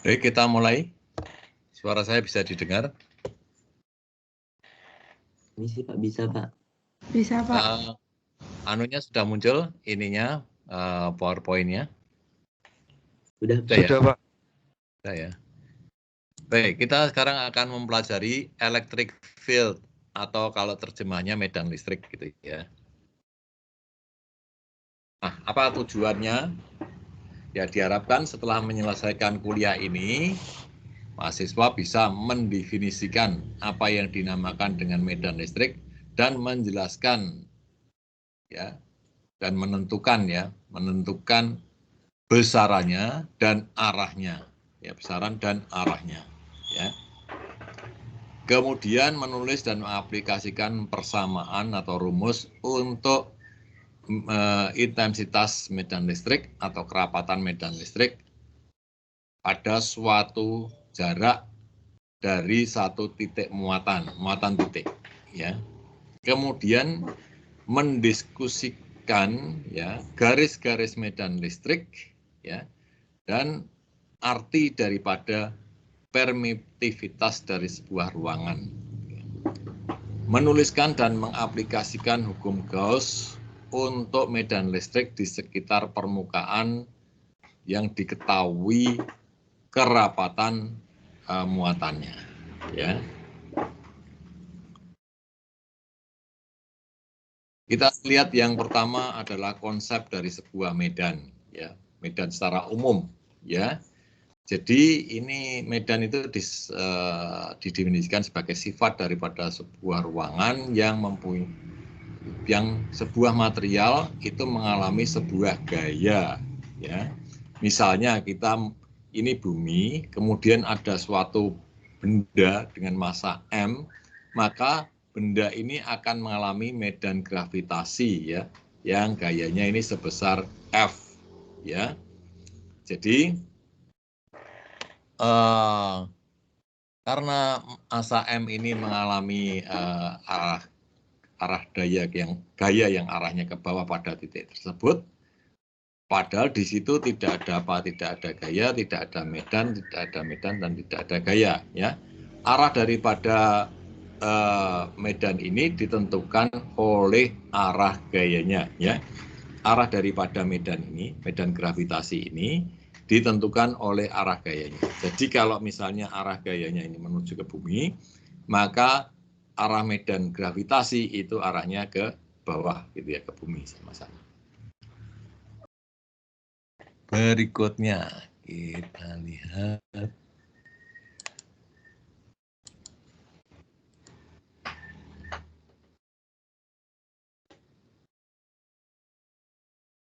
Baik, kita mulai. Suara saya bisa didengar? Misi Pak, bisa Pak. Bisa Pak. Anunya sudah muncul, ininya, PowerPoint-nya. Sudah ya? Pak. Sudah ya. Baik, kita sekarang akan mempelajari electric field atau kalau terjemahnya medan listrik gitu ya. Nah, apa tujuannya? Ya, diharapkan setelah menyelesaikan kuliah ini, mahasiswa bisa mendefinisikan apa yang dinamakan dengan medan listrik dan menjelaskan ya dan menentukan besarannya dan arahnya, ya, besaran dan arahnya, ya. Kemudian menulis dan mengaplikasikan persamaan atau rumus untuk intensitas medan listrik atau kerapatan medan listrik pada suatu jarak dari satu titik muatan titik, ya. Kemudian mendiskusikan ya garis-garis medan listrik, ya, dan arti daripada permitivitas dari sebuah ruangan. Menuliskan dan mengaplikasikan hukum Gauss untuk medan listrik di sekitar permukaan yang diketahui kerapatan muatannya, ya. Kita lihat yang pertama adalah konsep dari sebuah medan, ya, medan secara umum, ya. Jadi ini medan itu didefinisikan sebagai sifat daripada sebuah ruangan yang sebuah material itu mengalami sebuah gaya, ya. Misalnya ini bumi, kemudian ada suatu benda dengan massa M, maka benda ini akan mengalami medan gravitasi, ya, yang gayanya ini sebesar F, ya. Jadi karena massa M ini mengalami gaya yang arahnya ke bawah pada titik tersebut, padahal di situ tidak ada gaya, tidak ada medan, dan tidak ada gaya, ya. Arah daripada medan ini ditentukan oleh arah gayanya, ya. Arah daripada medan ini, medan gravitasi ini ditentukan oleh arah gayanya. Jadi kalau misalnya arah gayanya ini menuju ke bumi, maka arah medan gravitasi itu arahnya ke bawah, gitu ya, ke bumi sama-sama. Berikutnya kita lihat.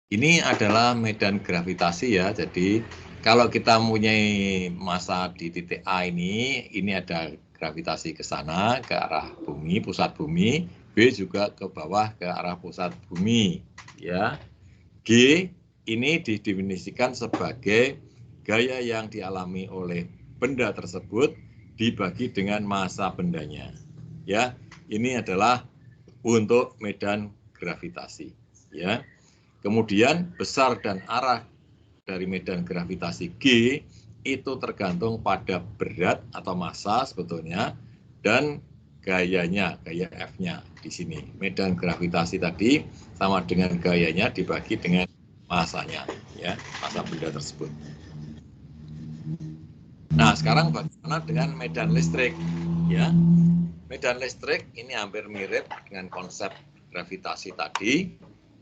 Ini adalah medan gravitasi, ya. Jadi kalau kita mempunyai massa di titik A ini ada gravitasi ke sana, ke arah bumi, pusat bumi. B juga ke bawah ke arah pusat bumi, ya. G ini didefinisikan sebagai gaya yang dialami oleh benda tersebut dibagi dengan massa bendanya, ya. Ini adalah untuk medan gravitasi, ya. Kemudian besar dan arah dari medan gravitasi G itu tergantung pada berat atau massa sebetulnya dan gayanya, gaya F-nya di sini. Medan gravitasi tadi sama dengan gayanya dibagi dengan massanya, ya, massa benda tersebut. Nah, sekarang bagaimana dengan medan listrik, ya? Medan listrik ini hampir mirip dengan konsep gravitasi tadi.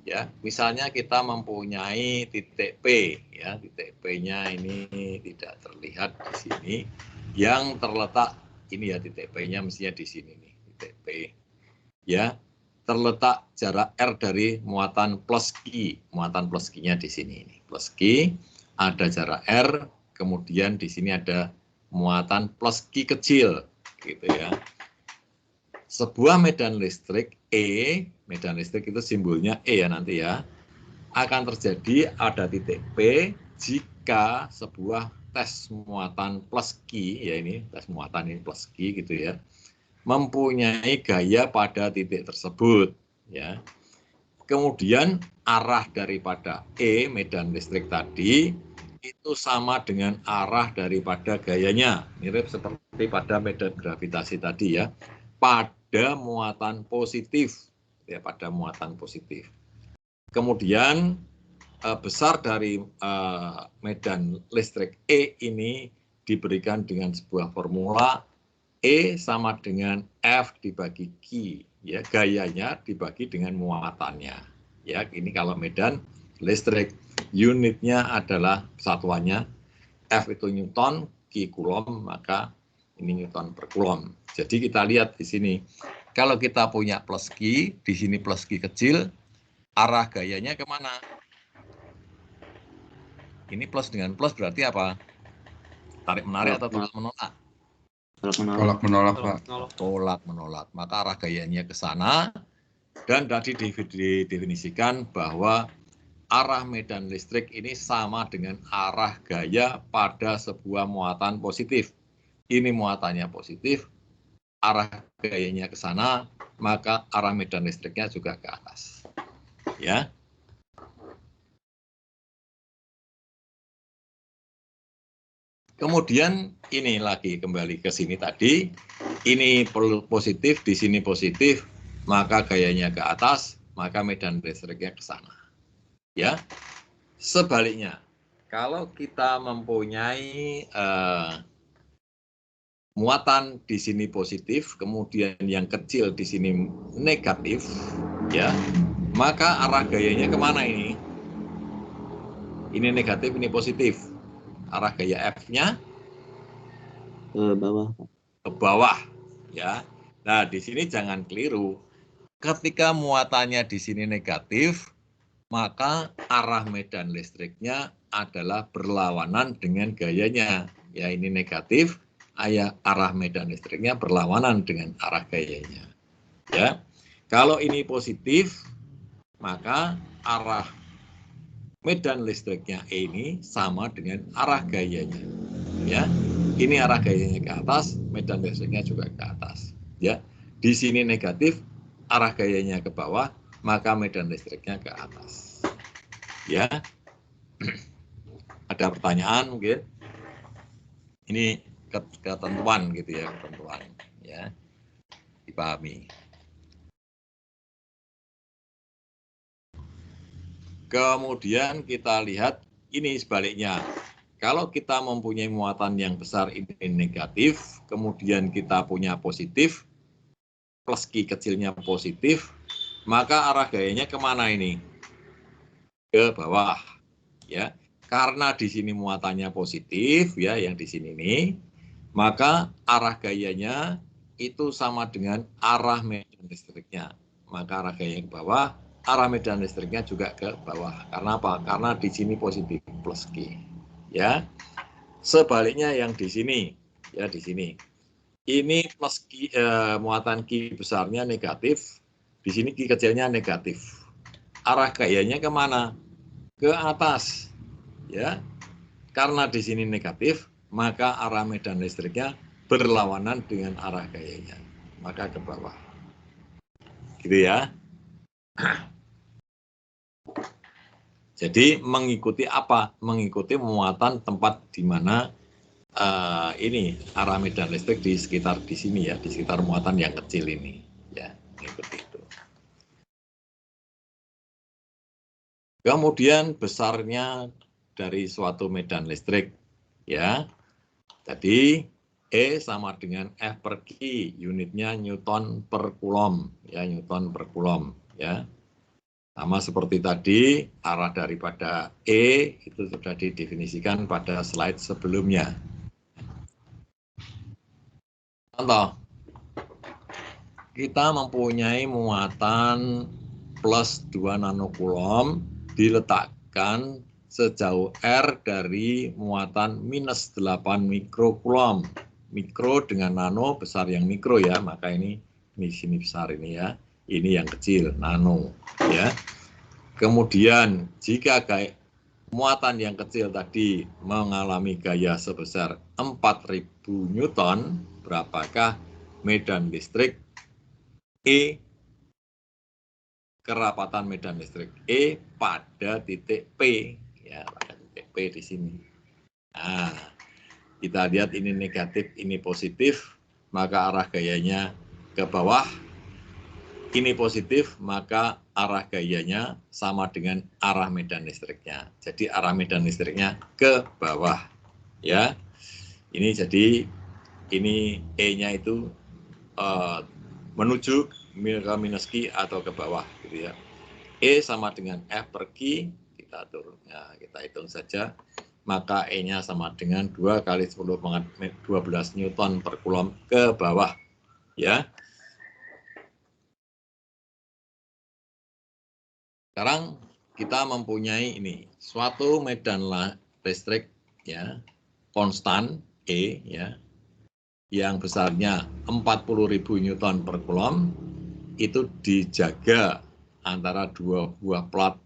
Ya, misalnya kita mempunyai titik P, ya, titik P-nya ini tidak terlihat di sini, yang terletak ini, ya, titik P-nya mestinya di sini nih, titik P, ya, terletak jarak R dari muatan plus Q, muatan plus Q-nya di sini, ini plus Q, ada jarak R, kemudian di sini ada muatan plus Q kecil, gitu ya. Sebuah medan listrik E, medan listrik itu simbolnya E, ya, nanti, ya, akan terjadi ada titik P jika sebuah tes muatan plus Q, ya, ini tes muatan ini plus Q, gitu ya, mempunyai gaya pada titik tersebut, ya. Kemudian arah daripada E, medan listrik tadi, itu sama dengan arah daripada gayanya, mirip seperti pada medan gravitasi tadi ya, pada muatan positif, ya pada muatan positif. Kemudian besar dari medan listrik E ini diberikan dengan sebuah formula E sama dengan F dibagi Q, ya gayanya dibagi dengan muatannya. Ya, ini kalau medan listrik, unitnya adalah satuannya F itu Newton, Q Coulomb, maka ini Newton per Coulomb. Jadi kita lihat di sini, kalau kita punya plus Q, di sini plus Q kecil, arah gayanya kemana? Ini plus dengan plus berarti apa? Tarik menarik atau tolak menolak? Tolak menolak, Pak. Tolak menolak. Maka arah gayanya ke sana. Dan tadi didefinisikan bahwa arah medan listrik ini sama dengan arah gaya pada sebuah muatan positif. Ini muatannya positif, arah gayanya ke sana, maka arah medan listriknya juga ke atas. Ya. Kemudian ini lagi kembali ke sini tadi, ini positif, di sini positif, maka gayanya ke atas, maka medan listriknya ke sana. Ya, sebaliknya, kalau kita mempunyai muatan di sini positif, kemudian yang kecil di sini negatif, ya, maka arah gayanya kemana ini? Ini negatif, ini positif. Arah gaya F-nya Ke bawah. ke bawah, ya. Nah, di sini jangan keliru. Ketika muatannya di sini negatif, maka arah medan listriknya adalah berlawanan dengan gayanya. Ya, ini negatif, arah medan listriknya berlawanan dengan arah gayanya. Ya. Kalau ini positif, maka arah medan listriknya E ini sama dengan arah gayanya. Ya. Ini arah gayanya ke atas, medan listriknya juga ke atas. Ya. Di sini negatif, arah gayanya ke bawah, maka medan listriknya ke atas. Ya. Ada pertanyaan mungkin? Ini ketentuan gitu ya, ketentuan ya. Dipahami. Kemudian kita lihat ini sebaliknya. Kalau kita mempunyai muatan yang besar ini negatif, kemudian kita punya positif, plus Q kecilnya positif, maka arah gayanya kemana ini? Ke bawah, ya. Karena di sini muatannya positif, ya, yang di sini ini, maka arah gayanya itu sama dengan arah medan listriknya. Maka arah gayanya ke bawah, arah medan listriknya juga ke bawah. Karena apa? Karena di sini positif plus Q, ya. Sebaliknya yang di sini, ya di sini. Ini plus Q, muatan Q besarnya negatif, di sini Q kecilnya negatif. Arah gayanya kemana? Ke atas, ya. Karena di sini negatif, maka arah medan listriknya berlawanan dengan arah gayanya, maka ke bawah. Gitu ya. Jadi mengikuti apa? Mengikuti muatan tempat di mana ini arah medan listrik di sekitar di sini ya, di sekitar muatan yang kecil ini ya, mengikuti itu. Kemudian besarnya dari suatu medan listrik ya. Tadi E sama dengan F per Q, unitnya Newton per Coulomb ya, Newton per Coulomb ya. Sama seperti tadi, arah daripada E itu sudah didefinisikan pada slide sebelumnya. Contoh, kita mempunyai muatan plus 2 nanocoulomb diletakkan sejauh R dari muatan minus 8 mikrocoulomb. Mikro dengan nano, besar yang mikro ya, maka ini sini besar ini ya. Ini yang kecil, nano ya. Kemudian jika muatan yang kecil tadi mengalami gaya sebesar 4000 Newton, berapakah medan listrik E, kerapatan medan listrik E pada titik P, ya pada titik P di sini. Nah, kita lihat ini negatif, ini positif, maka arah gayanya ke bawah. Ini positif, maka arah gayanya sama dengan arah medan listriknya. Jadi arah medan listriknya ke bawah, ya. Ini jadi ini E-nya itu menuju ke minus Q atau ke bawah, gitu ya. E sama dengan F per Q, kita atur, ya, kita hitung saja. Maka E-nya sama dengan 2 kali 10 pangkat 12 Newton per Coulomb ke bawah, ya. Sekarang kita mempunyai ini suatu medan listrik, ya, konstan E, ya, yang besarnya 40.000 Newton per Coulomb, itu dijaga antara dua buah plat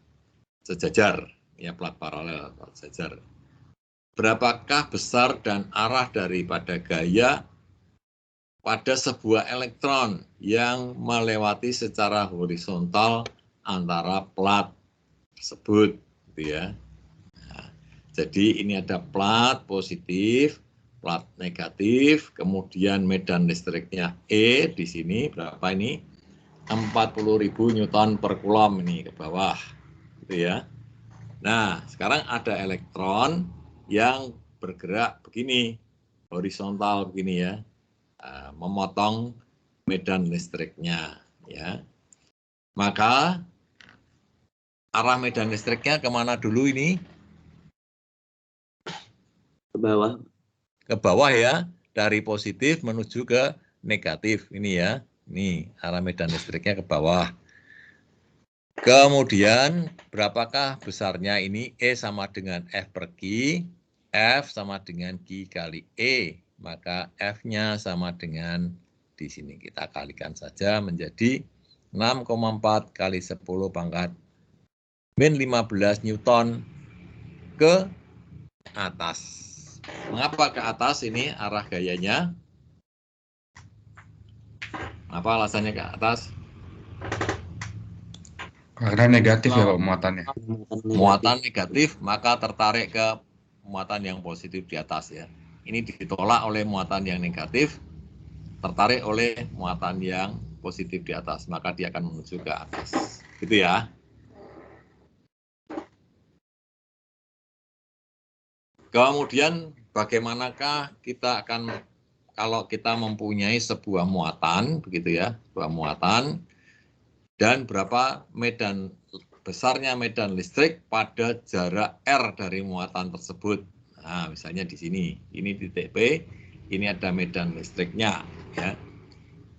sejajar, ya, plat paralel, plat sejajar. Berapakah besar dan arah daripada gaya pada sebuah elektron yang melewati secara horizontal antara plat tersebut, gitu ya. Nah, jadi ini ada plat positif, plat negatif, kemudian medan listriknya E di sini berapa ini? 40.000 Newton per Coulomb ini ke bawah, gitu ya. Nah, sekarang ada elektron yang bergerak begini, horizontal begini ya, memotong medan listriknya, ya. Maka arah medan listriknya kemana dulu ini? Ke bawah. Ke bawah ya, dari positif menuju ke negatif ini ya. Ini arah medan listriknya ke bawah. Kemudian berapakah besarnya ini? E sama dengan F per Q, F sama dengan Q kali E. Maka F-nya sama dengan di sini kita kalikan saja menjadi 6,4 kali 10 pangkat min 15 Newton ke atas. Mengapa ke atas ini arah gayanya? Apa alasannya ke atas? Karena negatif ya Pak muatannya. Muatan negatif, maka tertarik ke muatan yang positif di atas ya. Ini ditolak oleh muatan yang negatif, tertarik oleh muatan yang positif di atas, maka dia akan menuju ke atas. Gitu ya. Kemudian bagaimanakah kita akan kalau kita mempunyai sebuah muatan, begitu ya, sebuah muatan, dan berapa medan besarnya medan listrik pada jarak R dari muatan tersebut. Nah, misalnya di sini, ini titik P, ini ada medan listriknya, ya.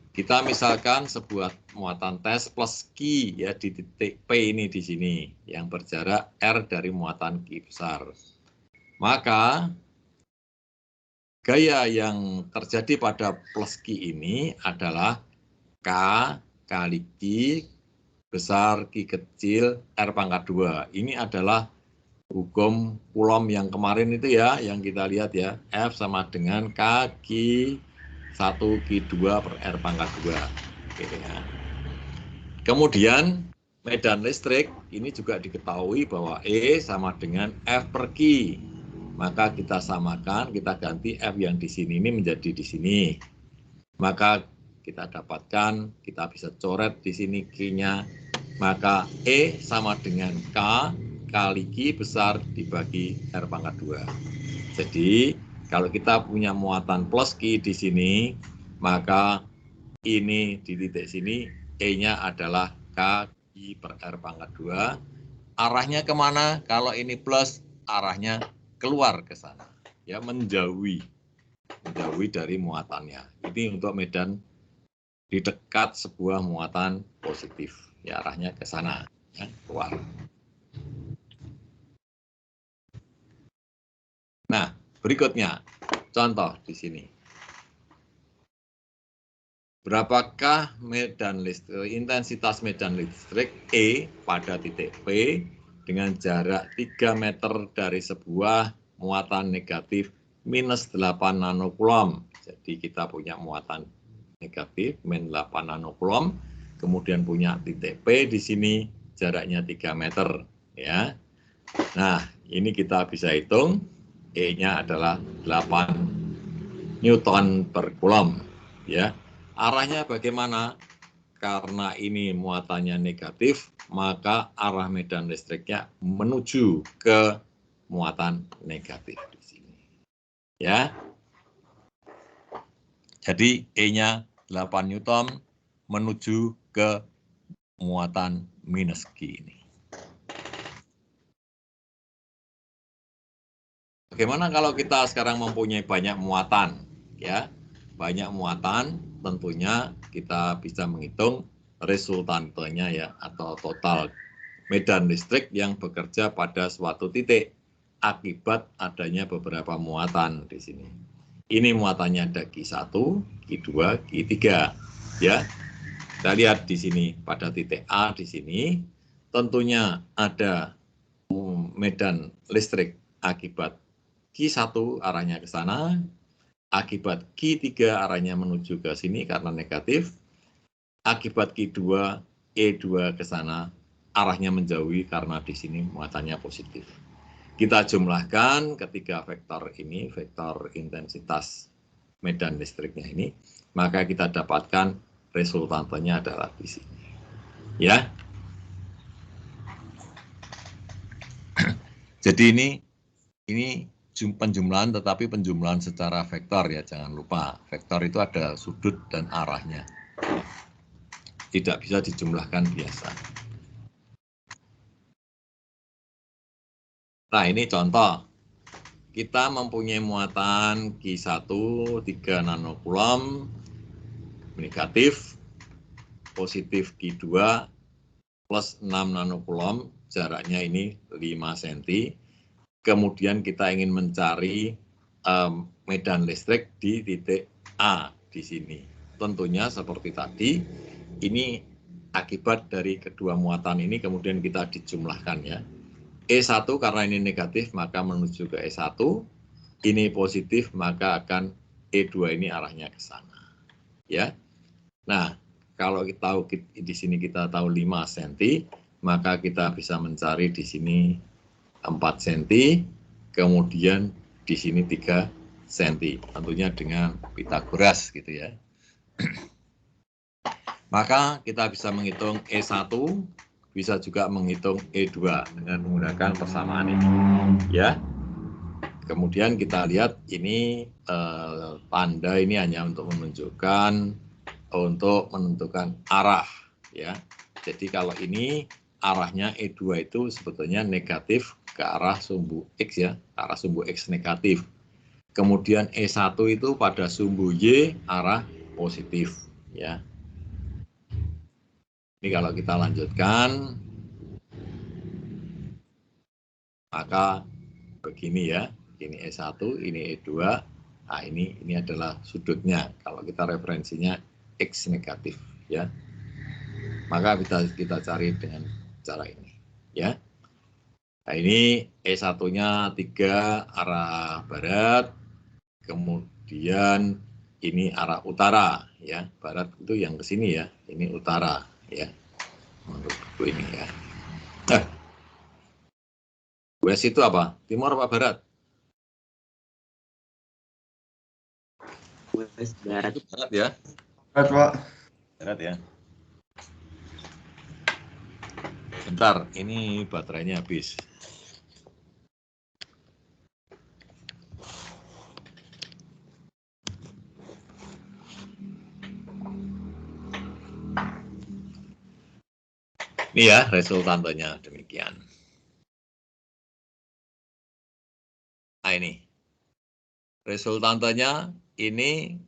Kita misalkan sebuah muatan tes plus Q ya di titik P ini di sini yang berjarak R dari muatan Q besar. Maka gaya yang terjadi pada plus Q ini adalah K kali Q besar Q kecil R pangkat 2. Ini adalah hukum Coulomb yang kemarin itu ya, yang kita lihat ya. F sama dengan K Q 1 Q 2 per R pangkat 2. Oke, ya. Kemudian medan listrik ini juga diketahui bahwa E sama dengan F per Q. Maka kita samakan, kita ganti F yang di sini ini menjadi di sini. Maka kita dapatkan, kita bisa coret di sini Q-nya. Maka E sama dengan K kali Q besar dibagi R pangkat 2. Jadi kalau kita punya muatan plus Q di sini, maka ini di titik sini E-nya adalah K Q per R pangkat 2. Arahnya kemana? Kalau ini plus, arahnya keluar ke sana, ya, menjauhi dari muatannya. Ini untuk medan di dekat sebuah muatan positif, ya, arahnya ke sana, ya, keluar. Nah, berikutnya contoh di sini. Berapakah medan listrik, intensitas medan listrik E pada titik P dengan jarak 3 meter dari sebuah muatan negatif minus 8 nanocoulomb. Jadi kita punya muatan negatif min 8 nanocoulomb, kemudian punya titik P di sini jaraknya 3 meter, ya. Nah, ini kita bisa hitung E-nya adalah 8 Newton per Coulomb. Ya. Arahnya bagaimana? Karena ini muatannya negatif, maka arah medan listriknya menuju ke muatan negatif di sini. Ya. Jadi E-nya 8 Newton menuju ke muatan minus Q ini. Bagaimana kalau kita sekarang mempunyai banyak muatan, ya? Banyak muatan, tentunya kita bisa menghitung resultantenya ya, atau total medan listrik yang bekerja pada suatu titik akibat adanya beberapa muatan di sini. Ini muatannya ada Q1, Q2, Q3, ya. Kita lihat di sini pada titik A di sini, tentunya ada medan listrik akibat Q1 arahnya ke sana, akibat Q3 arahnya menuju ke sini karena negatif, akibat Q2, E2 ke sana, arahnya menjauhi karena di sini muatannya positif. Kita jumlahkan ketiga vektor ini, vektor intensitas medan listriknya ini, maka kita dapatkan resultantenya adalah di sini. Ya. Jadi ini penjumlahan, tetapi penjumlahan secara vektor ya, jangan lupa. Vektor itu ada sudut dan arahnya. Tidak bisa dijumlahkan biasa. Nah, ini contoh. Kita mempunyai muatan Q1 3 nanocoulomb negatif, positif Q2 plus 6 nanocoulomb, jaraknya ini 5 cm. Kemudian kita ingin mencari medan listrik di titik A di sini. Tentunya seperti tadi, ini akibat dari kedua muatan ini kemudian kita dijumlahkan ya. E1 karena ini negatif maka menuju ke E1, ini positif maka akan E2 ini arahnya ke sana. Ya. Nah, kalau kita tahu di sini kita tahu 5 cm, maka kita bisa mencari di sini 4 cm, kemudian di sini 3 cm, tentunya dengan Pythagoras gitu ya. Maka kita bisa menghitung E1, bisa juga menghitung E2 dengan menggunakan persamaan ini. Ya. Kemudian kita lihat ini tanda ini hanya untuk menunjukkan menentukan arah ya. Jadi kalau ini arahnya E2 itu sebetulnya negatif ke arah sumbu X ya, ke arah sumbu X negatif. Kemudian E1 itu pada sumbu Y arah positif ya. Ini kalau kita lanjutkan, maka begini ya, ini E1, ini E2, nah ini adalah sudutnya, kalau kita referensinya X negatif ya. Maka kita cari dengan cara ini ya. Nah ini E1-nya 3 arah barat, kemudian ini arah utara ya, barat itu yang ke sini ya, ini utara ya, menurut buku ini ya. Nah, west itu apa? Timur apa barat? West barat. Itu barat ya. Barat, Pak. Barat ya. Bentar, ini baterainya habis. Ini ya resultantenya demikian. Nah ini resultantenya, ini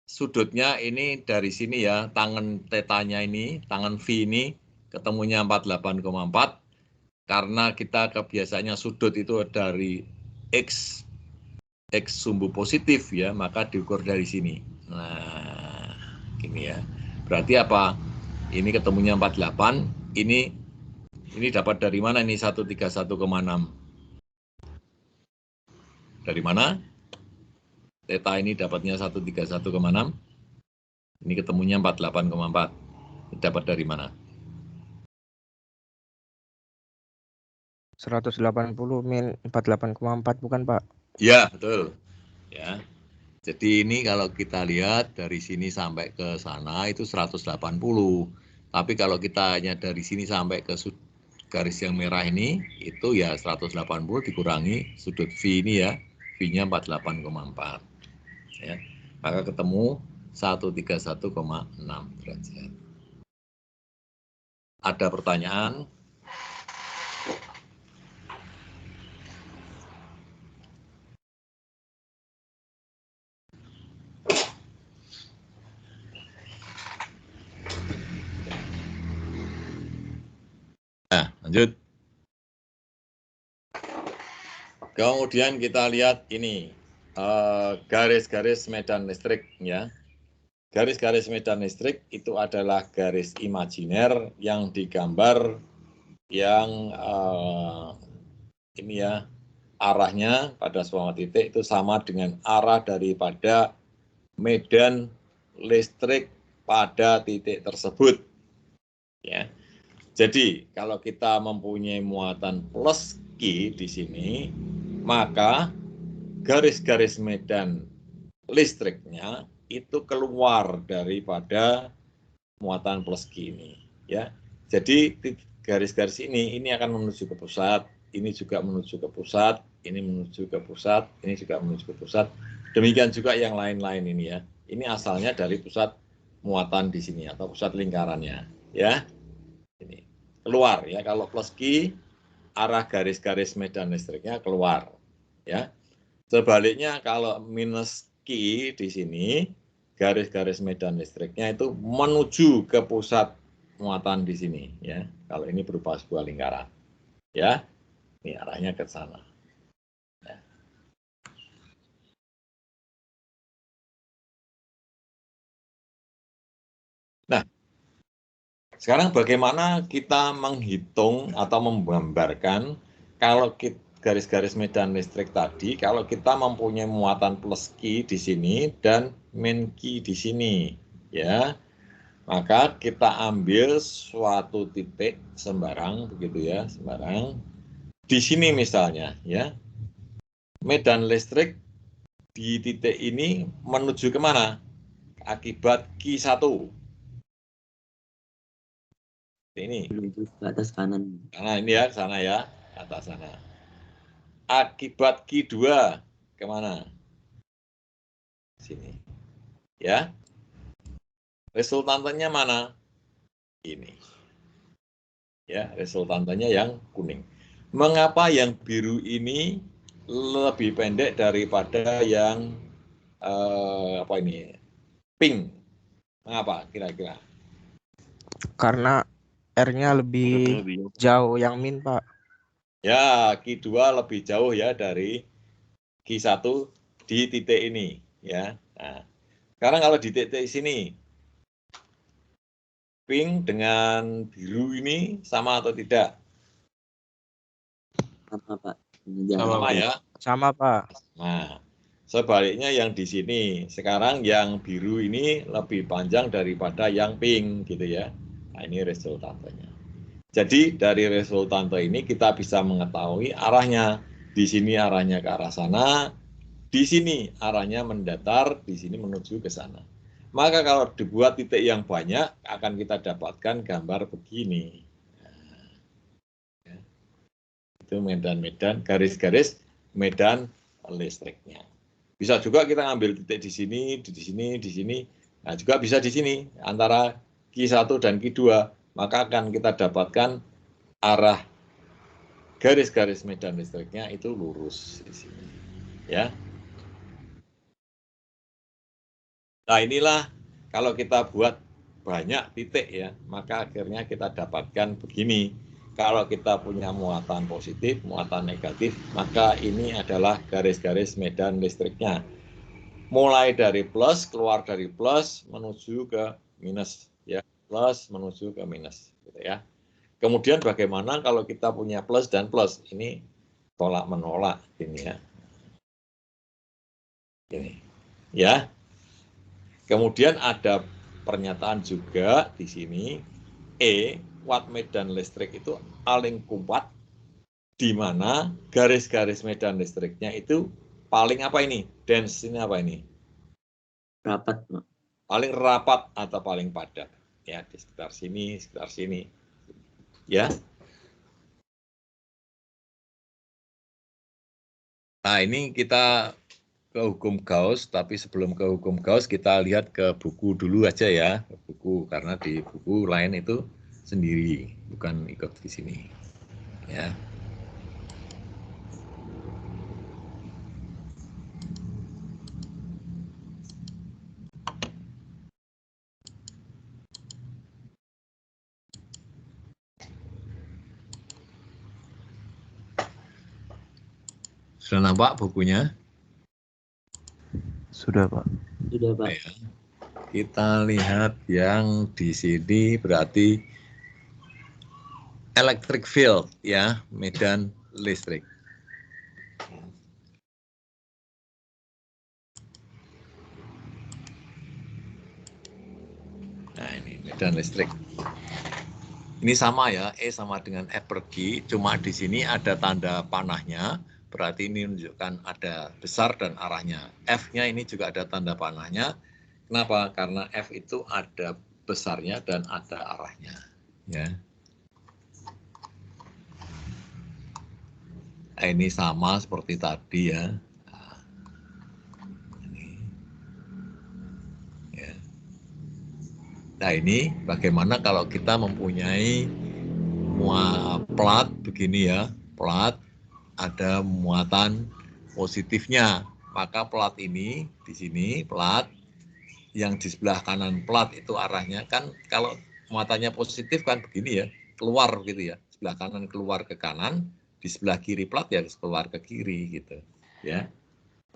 sudutnya ini dari sini ya, tangan tetanya ini, tangan V ini ketemunya 48,4 karena kita kebiasaannya sudut itu dari X sumbu positif ya, maka diukur dari sini. Nah, gini ya. Berarti apa? Ini ketemunya 48, ini dapat dari mana ini 131,6? Dari mana? Theta ini dapatnya 131,6. Ini ketemunya 48,4. Ini dapat dari mana? 180 min 48,4 bukan Pak? Ya, betul. Ya. Jadi ini kalau kita lihat dari sini sampai ke sana itu 180. Tapi kalau kita hanya dari sini sampai ke garis yang merah ini, itu ya 180 dikurangi sudut V ini ya, V-nya 48,4. Ya. Maka ketemu 131,6 derajat. Ada pertanyaan? Nah, lanjut. Kemudian kita lihat ini, garis-garis medan listrik ya. Garis-garis medan listrik itu adalah garis imajiner yang digambar yang ini ya, arahnya pada semua titik itu sama dengan arah daripada medan listrik pada titik tersebut. Ya. Jadi kalau kita mempunyai muatan plus Q di sini, maka garis-garis medan listriknya itu keluar daripada muatan plus Q ini. Ya. Jadi garis-garis ini akan menuju ke pusat, ini juga menuju ke pusat, ini menuju ke pusat, ini juga menuju ke pusat. Demikian juga yang lain-lain ini ya. Ini asalnya dari pusat muatan di sini atau pusat lingkarannya, ya. Ini keluar ya, kalau plus Q arah garis-garis medan listriknya keluar ya. Sebaliknya kalau minus Q di sini garis-garis medan listriknya itu menuju ke pusat muatan di sini ya. Kalau ini berupa sebuah lingkaran ya, ini arahnya ke sana. Nah, sekarang bagaimana kita menghitung atau menggambarkan kalau garis-garis medan listrik tadi, kalau kita mempunyai muatan plus Q di sini dan min Q di sini, ya, maka kita ambil suatu titik sembarang, begitu ya, sembarang. Di sini misalnya, ya, medan listrik di titik ini menuju kemana? Akibat Q1. Ini. Menuju ke atas kanan. Nah, ini ya, sana ya, atas sana. Akibat Q2 kemana? Sini. Ya. Resultantenya mana? Ini. Ya, resultantenya yang kuning. Mengapa yang biru ini lebih pendek daripada yang apa ini? Pink. Mengapa kira-kira? Karena R-nya lebih jauh yang min, Pak. Ya, Q2 lebih jauh ya dari Q1 di titik ini, ya. Nah, sekarang kalau di titik sini, pink dengan biru ini sama atau tidak? Sama, Pak. Sama ya? Sama, Pak. Nah, sebaliknya yang di sini, sekarang yang biru ini lebih panjang daripada yang pink, gitu ya. Nah, ini resultantenya. Jadi dari resultante ini kita bisa mengetahui arahnya. Di sini arahnya ke arah sana, di sini arahnya mendatar, di sini menuju ke sana. Maka kalau dibuat titik yang banyak, akan kita dapatkan gambar begini. Nah, itu medan-medan, garis-garis medan listriknya. Bisa juga kita ambil titik di sini, di sini, di sini. Nah, juga bisa di sini, antara Q1 dan Q2. Maka akan kita dapatkan arah garis-garis medan listriknya itu lurus di sini. Ya. Nah, inilah kalau kita buat banyak titik ya, maka akhirnya kita dapatkan begini. Kalau kita punya muatan positif, muatan negatif, maka ini adalah garis-garis medan listriknya. Mulai dari plus, keluar dari plus, menuju ke minus. Ya, plus menuju ke minus. Gitu ya. Kemudian bagaimana kalau kita punya plus dan plus? Ini tolak-menolak ini ya. Ini. Ya. Kemudian ada pernyataan juga di sini, watt medan listrik itu paling kuat di mana garis-garis medan listriknya itu paling apa ini? Dense ini apa ini? Rapat, Pak. Paling rapat atau paling padat. Ya, di sekitar sini. Ya. Nah, ini kita ke hukum Gauss, tapi sebelum ke hukum Gauss kita lihat ke buku dulu aja ya, ke buku, karena di buku lain itu sendiri, bukan ikut di sini. Ya. Sudah nampak bukunya? Sudah, Pak. Sudah, Pak. Ya. Kita lihat yang di sini berarti electric field, ya, medan listrik. Nah, ini medan listrik. Ini sama ya, E sama dengan F per G, cuma di sini ada tanda panahnya, berarti ini menunjukkan ada besar dan arahnya. F-nya ini juga ada tanda panahnya. Kenapa? Karena F itu ada besarnya dan ada arahnya. Ya. Nah, ini sama seperti tadi ya. Nah, ini bagaimana kalau kita mempunyai plat begini ya, plat ada muatan positifnya, maka plat ini di sini plat yang di sebelah kanan plat itu arahnya kan kalau muatannya positif kan begini ya, keluar gitu ya, sebelah kanan keluar ke kanan, di sebelah kiri plat ya keluar ke kiri gitu ya,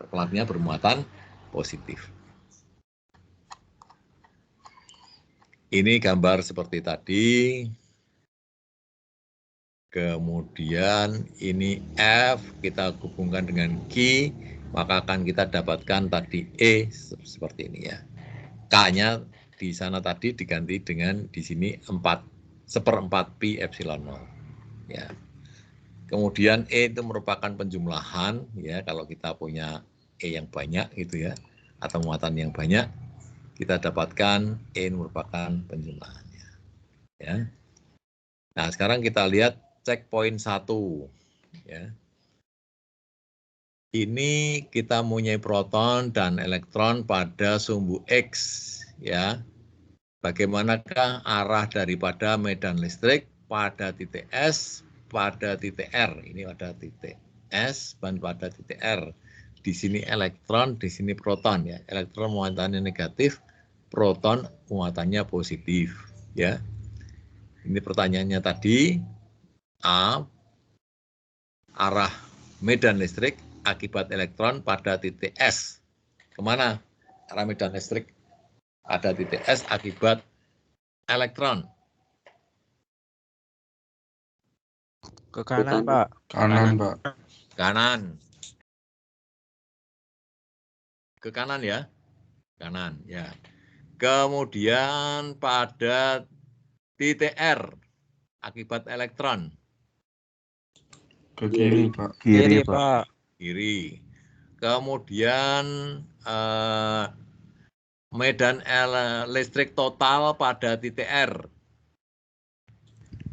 platnya bermuatan positif. Ini gambar seperti tadi. Kemudian ini F, kita hubungkan dengan Q, maka akan kita dapatkan tadi E seperti ini ya. K-nya di sana tadi diganti dengan di sini 1/4 pi epsilon 0. Ya. Kemudian E itu merupakan penjumlahan ya, kalau kita punya E yang banyak gitu ya, atau muatan yang banyak, kita dapatkan E merupakan penjumlahannya. Ya. Nah, sekarang kita lihat checkpoint 1 ya. Ini kita mempunyai proton dan elektron pada sumbu X ya. Bagaimanakah arah daripada medan listrik pada titik S pada titik R? Ini pada titik S dan pada titik R. Di sini elektron, di sini proton ya. Elektron muatannya negatif, proton muatannya positif ya. Ini pertanyaannya tadi, A, arah medan listrik akibat elektron pada titik S. Kemana arah medan listrik ada titik S akibat elektron? Ke kanan, Pak. Kanan, Pak. Kanan. Ke kanan ya. Kanan ya. Kemudian pada titik R akibat elektron. Ke kiri, Pak. Kiri, Pak. Kiri. Kemudian medan listrik total pada titik R.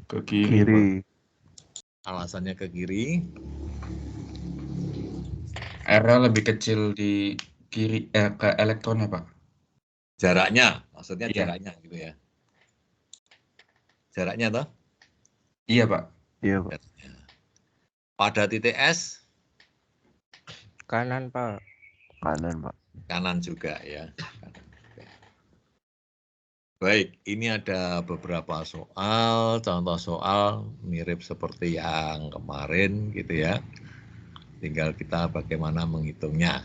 Ke kiri, Pak. Alasannya ke kiri. R-nya lebih kecil di kiri ke elektronnya, Pak. Jaraknya, maksudnya Iya. jaraknya gitu ya. Jaraknya toh? Iya, Pak. Iya, Pak. Pada titik S? Kanan, Pak. Kanan, Pak. Kanan juga ya. Baik, ini ada beberapa soal, contoh soal mirip seperti yang kemarin gitu ya. Tinggal kita bagaimana menghitungnya,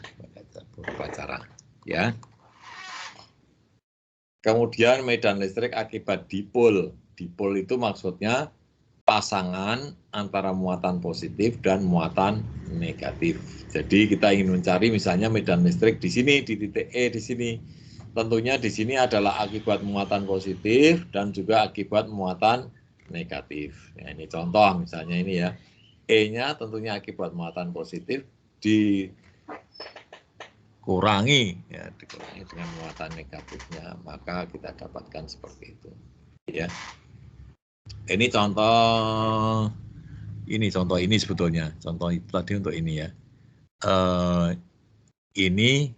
beberapa cara ya. Kemudian medan listrik akibat dipol. Dipol itu maksudnya pasangan antara muatan positif dan muatan negatif. Jadi kita ingin mencari misalnya medan listrik di sini, di titik E di sini. Tentunya di sini adalah akibat muatan positif dan juga akibat muatan negatif. Ya, ini contoh misalnya ini ya. E-nya tentunya akibat muatan positif, di dikurangi, ya dikurangi dengan muatan negatifnya, maka kita dapatkan seperti itu. Ya, ini contoh ini sebetulnya, contoh itu tadi untuk ini ya. Ini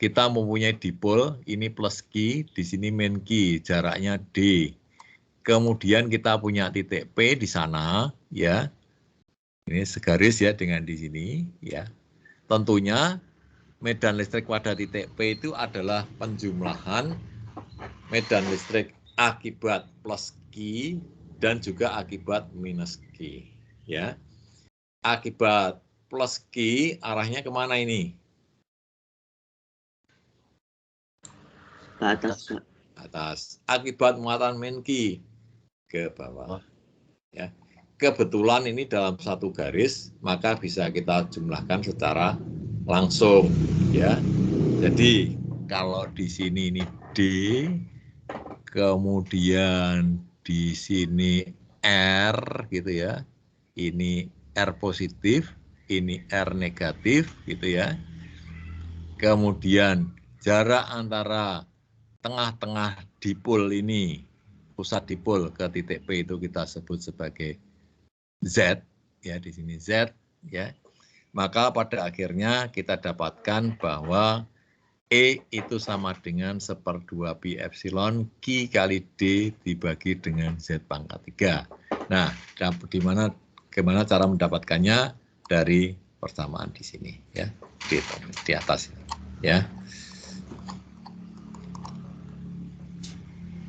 kita mempunyai dipol, ini plus Q, di sini min Q, jaraknya D. Kemudian kita punya titik P di sana, ya. Ini segaris ya dengan di sini, ya. Tentunya medan listrik pada titik P itu adalah penjumlahan medan listrik akibat plus Q dan juga akibat minus Q, ya. Akibat plus Q arahnya kemana ini? Ke atas, Pak. Atas. Akibat muatan min Q ke bawah. Ya. Kebetulan ini dalam satu garis, maka bisa kita jumlahkan secara langsung, ya. Jadi kalau di sini ini D, kemudian di sini R gitu ya. Ini R positif, ini R negatif gitu ya. Kemudian jarak antara tengah-tengah dipol ini, pusat dipol ke titik P itu kita sebut sebagai Z, ya di sini Z, ya. Maka pada akhirnya kita dapatkan bahwa E itu sama dengan 1/2 pi epsilon Q kali D dibagi dengan Z pangkat 3. Nah, gimana cara mendapatkannya dari persamaan di sini, ya, di atas ini, ya.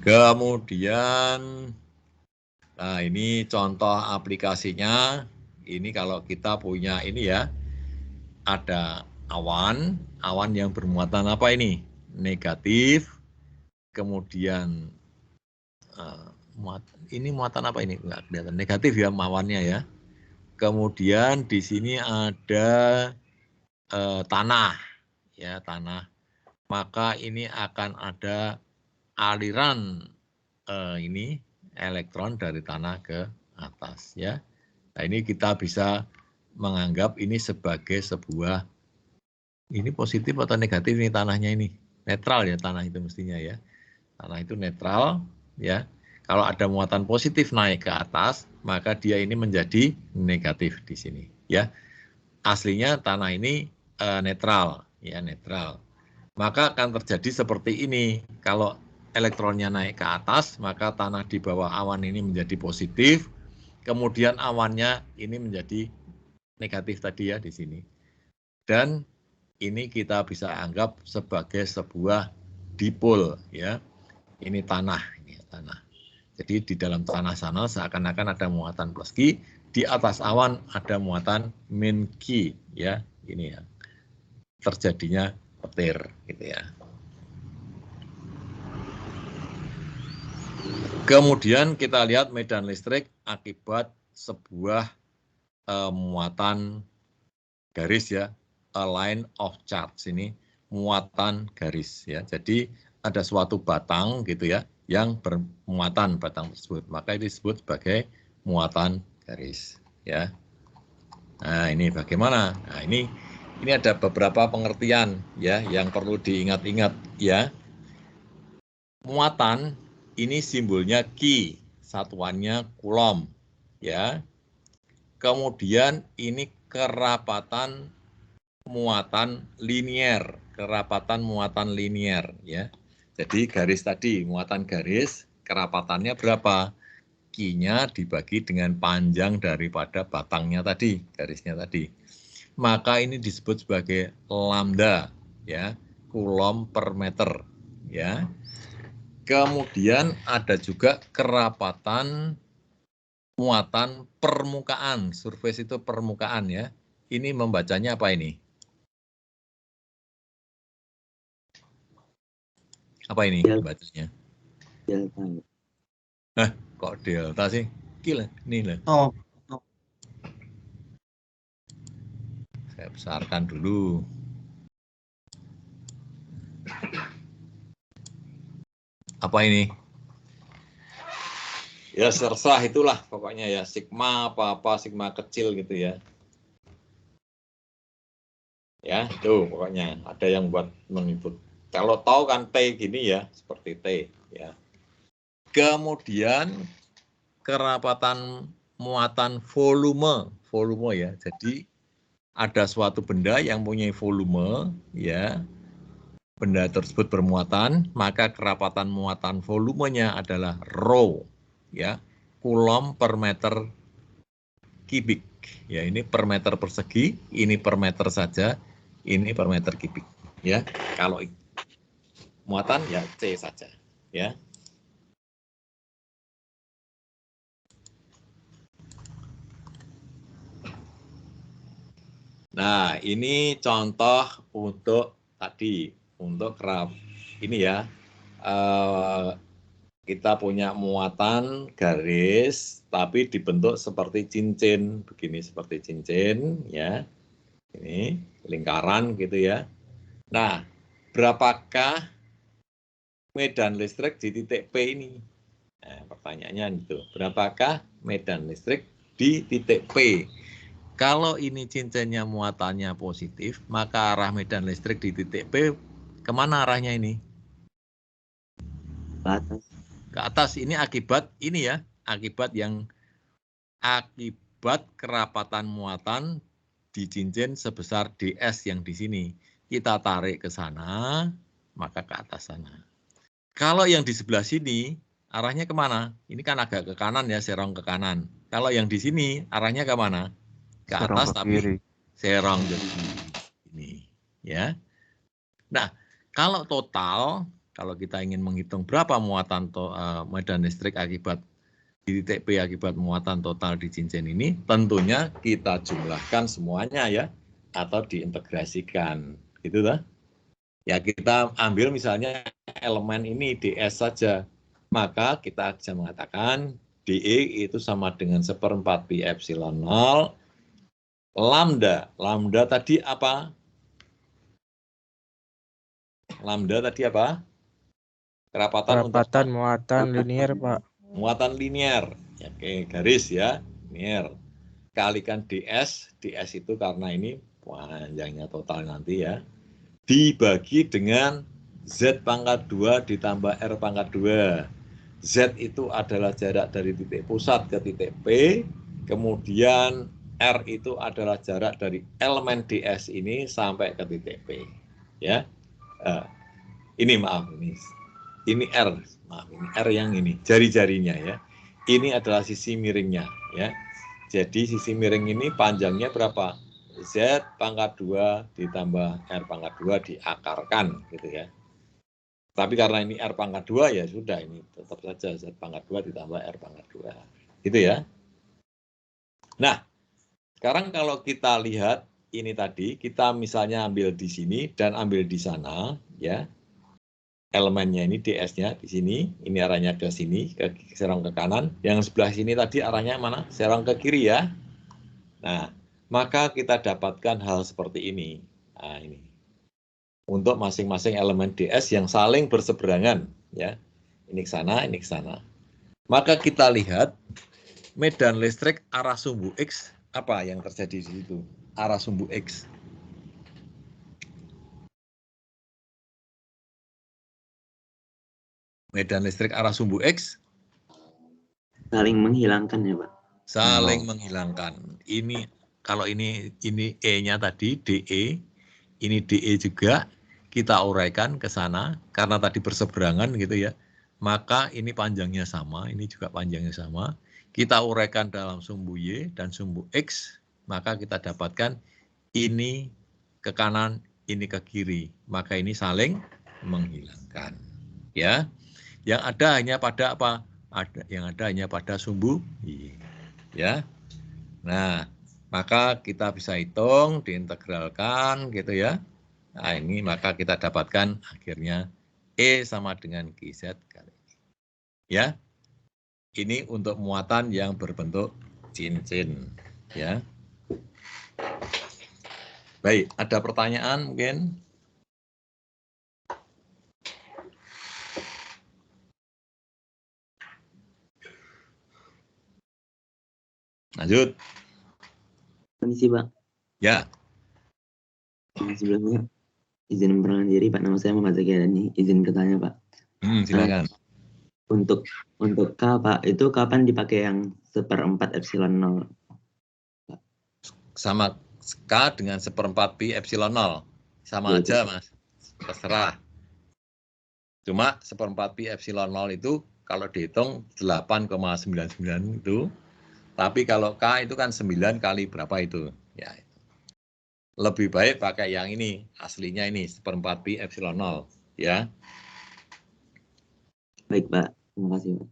Kemudian, nah ini contoh aplikasinya. Ini kalau kita punya ini ya, ada awan yang bermuatan apa ini? Negatif. Kemudian ini muatan apa ini? Enggak kelihatan. Negatif ya awannya ya. Kemudian di sini ada tanah, ya tanah. Maka ini akan ada aliran ini elektron dari tanah ke atas ya. Nah, ini kita bisa menganggap ini sebagai sebuah, ini positif atau negatif ini tanahnya ini. Netral ya tanah itu mestinya ya. Tanah itu netral ya. Kalau ada muatan positif naik ke atas, maka dia ini menjadi negatif di sini ya. Aslinya tanah ini netral ya, netral. Maka akan terjadi seperti ini. Kalau elektronnya naik ke atas, maka tanah di bawah awan ini menjadi positif. Kemudian awannya ini menjadi negatif tadi ya di sini. Dan ini kita bisa anggap sebagai sebuah dipol ya. Ini tanah, ini tanah. Jadi di dalam tanah sana seakan-akan ada muatan plus Q, di atas awan ada muatan min Q ya. Ini ya. Terjadinya petir gitu ya. Kemudian kita lihat medan listrik akibat sebuah muatan garis ya, a line of charge, ini muatan garis ya. Jadi ada suatu batang gitu ya yang bermuatan batang tersebut, maka ini disebut sebagai muatan garis ya. Nah, ini bagaimana? Nah, ini ada beberapa pengertian ya yang perlu diingat-ingat ya. Muatan ini simbolnya Q, satuannya Coulomb ya. Kemudian ini kerapatan muatan linier, ya. Jadi garis tadi, muatan garis, kerapatannya berapa? Q-nya dibagi dengan panjang daripada batangnya tadi, garisnya tadi. Maka ini disebut sebagai lambda ya, Coulomb per meter ya. Kemudian ada juga kerapatan muatan permukaan, surface itu permukaan ya. Ini membacanya apa ini? Apa ini bacanya? Delta. Kok delta sih? Gila, ini lah. Oh. Saya besarkan dulu. Apa ini? Ya serserah itulah pokoknya ya, sigma apa-apa, sigma kecil gitu ya. Ya, itu pokoknya ada yang buat menyebut. Kalau tahu kan T gini ya, seperti T ya. Kemudian kerapatan muatan volume ya. Jadi ada suatu benda yang punya volume ya. Benda tersebut bermuatan, maka kerapatan muatan volumenya adalah rho ya. Coulomb per meter kubik. Ya, ini per meter persegi, ini per meter saja, ini per meter kubik. Ya, kalau muatan ya C saja. Ya. Nah, ini contoh untuk tadi, untuk ini ya, kita punya muatan garis, tapi dibentuk seperti cincin, begini seperti cincin, ya, ini lingkaran gitu ya. Nah, berapakah medan listrik di titik P ini? Nah, pertanyaannya itu, berapakah medan listrik di titik P? Kalau ini cincinnya muatannya positif, maka arah medan listrik di titik P kemana arahnya ini? Ke atas. Ke atas. Ini akibat ini ya, akibat kerapatan muatan di cincin sebesar ds yang di sini. Kita tarik ke sana, maka ke atas sana. Kalau yang di sebelah sini, arahnya kemana? Ini kan agak ke kanan ya, serong ke kanan. Kalau yang di sini, arahnya ke mana? Ke atas tapi serong ke kiri. Ini, ya. Nah, kalau total, kalau kita ingin menghitung berapa muatan medan listrik akibat di titik P akibat muatan total di cincin ini, tentunya kita jumlahkan semuanya ya, atau diintegrasikan, gitu lah. Ya kita ambil misalnya elemen ini ds saja, maka kita bisa mengatakan dE itu sama dengan 1/4 pi epsilon 0 lambda. Lambda tadi apa? Lambda tadi apa? Kerapatan untuk muatan linier, Pak. muatan linier. Ya, oke, garis ya, linier. Kalikan ds, ds itu karena ini panjangnya total nanti ya, dibagi dengan Z pangkat 2 ditambah R pangkat 2. Z itu adalah jarak dari titik pusat ke titik P, kemudian R itu adalah jarak dari elemen ds ini sampai ke titik P. Ya, ini maaf, ini R, maaf, ini R yang ini, jari-jarinya ya. Ini adalah sisi miringnya ya. Jadi sisi miring ini panjangnya berapa? Z pangkat 2 ditambah R pangkat 2 diakarkan gitu ya. Tapi karena ini R pangkat 2 ya sudah, ini tetap saja Z pangkat 2 ditambah R pangkat 2. Gitu ya. Nah, sekarang kalau kita lihat ini tadi, kita misalnya ambil di sini dan ambil di sana ya. Elemennya ini ds-nya di sini, ini arahnya ke sini, serong ke kanan. Yang sebelah sini tadi arahnya mana? Serong ke kiri ya. Nah, maka kita dapatkan hal seperti ini. Nah, ini. Untuk masing-masing elemen ds yang saling berseberangan ya. Ini ke sana, ini ke sana. Maka kita lihat medan listrik arah sumbu X apa yang terjadi di situ? Arah sumbu X. Medan listrik arah sumbu X Saling menghilangkan ya, Pak. saling menghilangkan. Ini kalau ini E-nya tadi DE, ini DE juga kita uraikan ke sana karena tadi berseberangan gitu ya. Maka ini panjangnya sama, ini juga panjangnya sama. Kita uraikan dalam sumbu Y dan sumbu X, maka kita dapatkan ini ke kanan, ini ke kiri. Maka ini saling menghilangkan. Ya. Yang ada hanya pada apa? Yang ada hanya pada sumbu Y. Ya. Nah, maka kita bisa hitung, diintegralkan gitu ya. Nah, ini maka kita dapatkan akhirnya E sama dengan QZ kali. Ya. Ini untuk muatan yang berbentuk cincin, ya. Baik, ada pertanyaan mungkin? Lanjut. Permisi, Pak. Ya. Sebelumnya izin memperkenalkan diri Pak, nama saya Muhammad Zaki Adani. Izin bertanya Pak. Silakan. Untuk K Pak, itu kapan dipakai yang 1/4 epsilon 0? Sama K dengan 1/4 pi epsilon 0. Sama Yaitu. aja, Mas. Terserah. Cuma 1/4 pi epsilon 0 itu kalau dihitung 8,99 itu. Tapi kalau K itu kan 9 kali berapa itu. Ya. Lebih baik pakai yang ini. Aslinya ini 1/4 pi epsilon 0. Ya. Baik Pak, terima kasih Pak.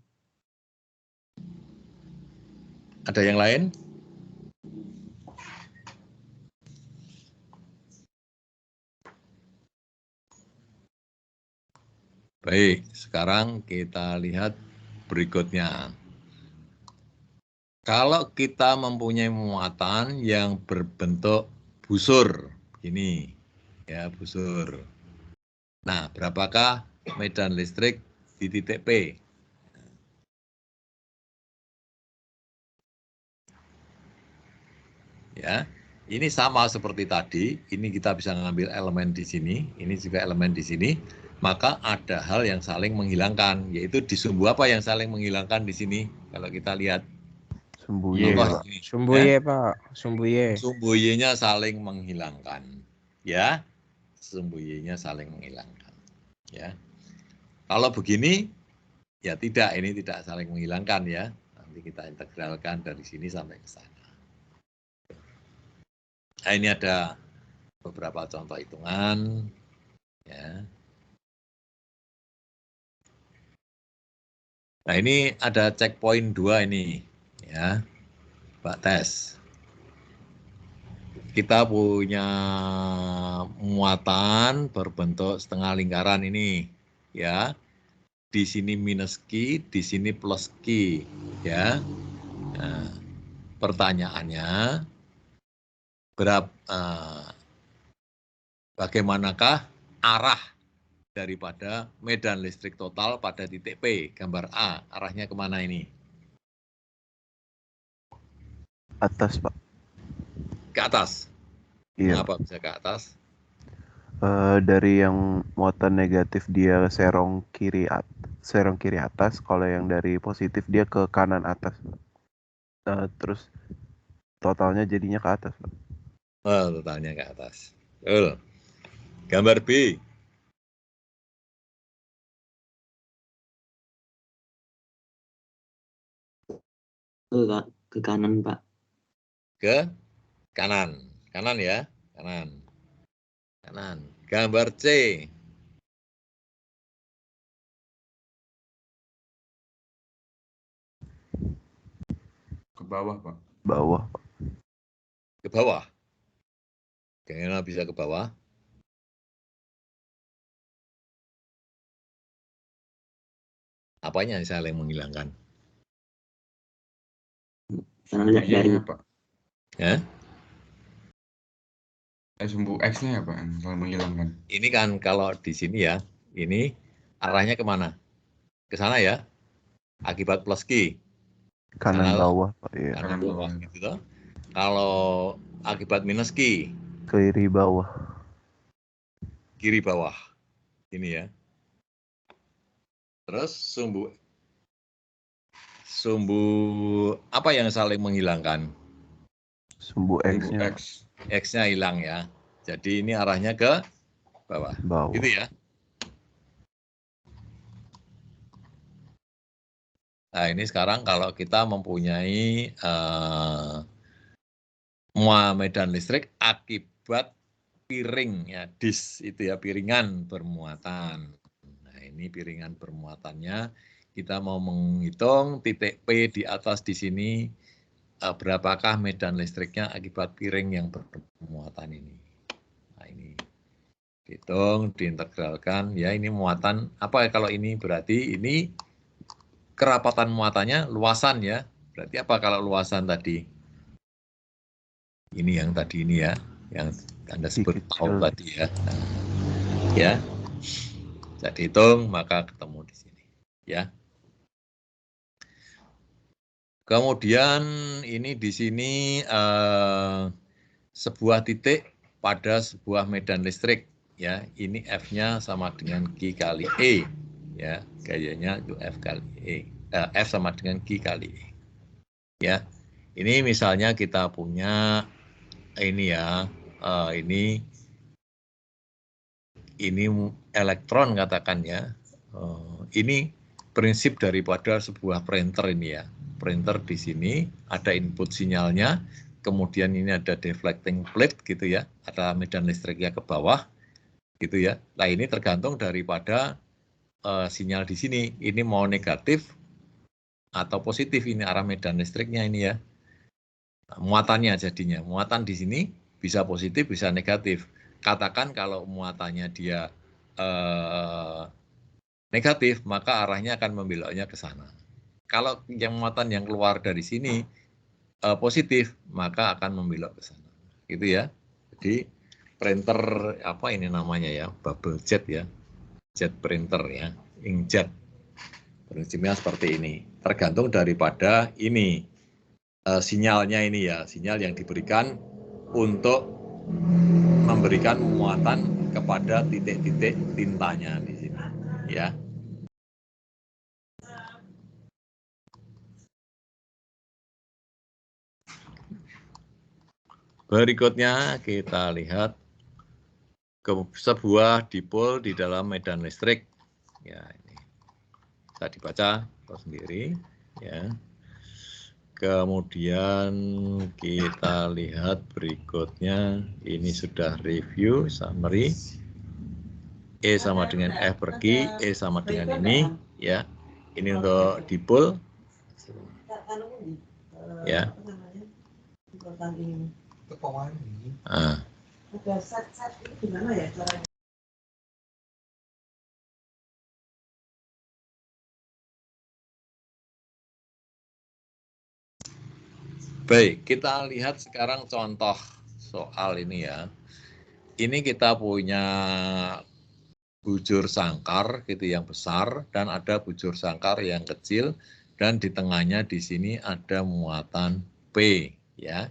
Ada yang lain? Baik, sekarang kita lihat berikutnya. Kalau kita mempunyai muatan yang berbentuk busur, ini ya busur. Nah, berapakah medan listrik di titik P? Ya, ini sama seperti tadi. Ini kita bisa mengambil elemen di sini, ini juga elemen di sini. Maka ada hal yang saling menghilangkan, yaitu di sumbu apa yang saling menghilangkan di sini? Kalau kita lihat. Sumbu Y, Contoh Pak. ini, Sumbu ya. Y, Pak. Sumbu Y. Sumbu Y-nya saling menghilangkan. Ya, sumbu Y-nya saling menghilangkan. Ya. Kalau begini, ya tidak, ini tidak saling menghilangkan ya. Nanti kita integralkan dari sini sampai ke sana. Nah, ini ada beberapa contoh hitungan. Ya. Nah, ini ada checkpoint 2 ini. Ya, Pak tes. Kita punya muatan berbentuk setengah lingkaran ini. Ya. Di sini minus Q, di sini plus Q. Ya. Nah, pertanyaannya, bagaimanakah arah daripada medan listrik total pada titik P, gambar A, arahnya kemana ini? Atas, Pak. Ke atas. Iya. Mengapa bisa ke atas? Dari yang muatan negatif dia serong kiri atas, kalau yang dari positif dia ke kanan atas. Terus totalnya jadinya ke atas, Pak. Oh, totalnya ke atas. Betul. Gambar B. Ke kanan Pak. Ke kanan. Kanan ya, kanan. Kanan. Gambar C. Ke bawah, Pak. Bawah, Pak. Ke bawah. Bagaimana bisa ke bawah? Apanya yang saling menghilangkan? Karena lihat dari Y-nya, Pak. Ya? Sumbu X-nya ya, Pak, yang saling menghilangkan. Ini kan kalau di sini ya, ini arahnya kemana? Ke sana ya, akibat plus Q. Kanan bawah, Pak. Iya. Kanan bawah gitu toh. Kalau akibat minus Q, Kiri bawah. kiri bawah. Ini ya. Terus sumbu apa yang saling menghilangkan? Sumbu Sumbu X-nya, X. X-nya hilang ya. Jadi ini arahnya ke bawah. bawah. Gitu ya. Nah, ini sekarang kalau kita mempunyai medan listrik akibat piring ya, disk itu ya, piringan bermuatan. Nah, ini piringan bermuatannya, kita mau menghitung titik P di atas di sini, berapakah medan listriknya akibat piring yang bermuatan ini. Nah, ini hitung, diintegralkan, ya ini muatan, apa ya kalau ini berarti ini kerapatan muatannya luasan ya, berarti apa kalau luasan tadi? Ini yang tadi ini ya, yang Anda sebut tahu tadi ya. Nah, ya. Saya hitung maka ketemu di sini, ya. Kemudian ini di sini sebuah titik pada sebuah medan listrik, ya. Ini F-nya sama dengan Q kali E, ya. Gayanya itu F kali E. F sama dengan Q kali E. Ya. Ini misalnya kita punya ini ya, ini elektron katakan ya. Ini prinsip daripada sebuah printer ini ya. Printer di sini ada input sinyalnya, kemudian ini ada deflecting plate gitu ya, ada medan listriknya ke bawah gitu ya. Nah ini tergantung daripada sinyal di sini, ini mau negatif atau positif ini arah medan listriknya ini ya. Nah, muatannya jadinya, muatan di sini bisa positif bisa negatif. Katakan kalau muatannya dia negatif, maka arahnya akan membeloknya ke sana. Kalau yang muatan yang keluar dari sini positif, maka akan membelok ke sana. Gitu ya. Jadi printer apa ini namanya ya, bubble jet ya. Jet printer ya, inkjet. Prinsipnya seperti ini. Tergantung daripada ini sinyalnya ini ya, sinyal yang diberikan untuk memberikan muatan kepada titik-titik tintanya di sini ya. Berikutnya kita lihat ke sebuah dipol di dalam medan listrik. Ya, ini bisa dibaca sendiri. Ya. Kemudian kita lihat berikutnya, ini sudah review summary. E sama dengan F per Q, E sama dengan ini. Ya, ini untuk dipol. Ya. Nah. Baik, kita lihat sekarang contoh soal ini ya. Ini kita punya bujur sangkar gitu yang besar dan ada bujur sangkar yang kecil dan di tengahnya di sini ada muatan P ya.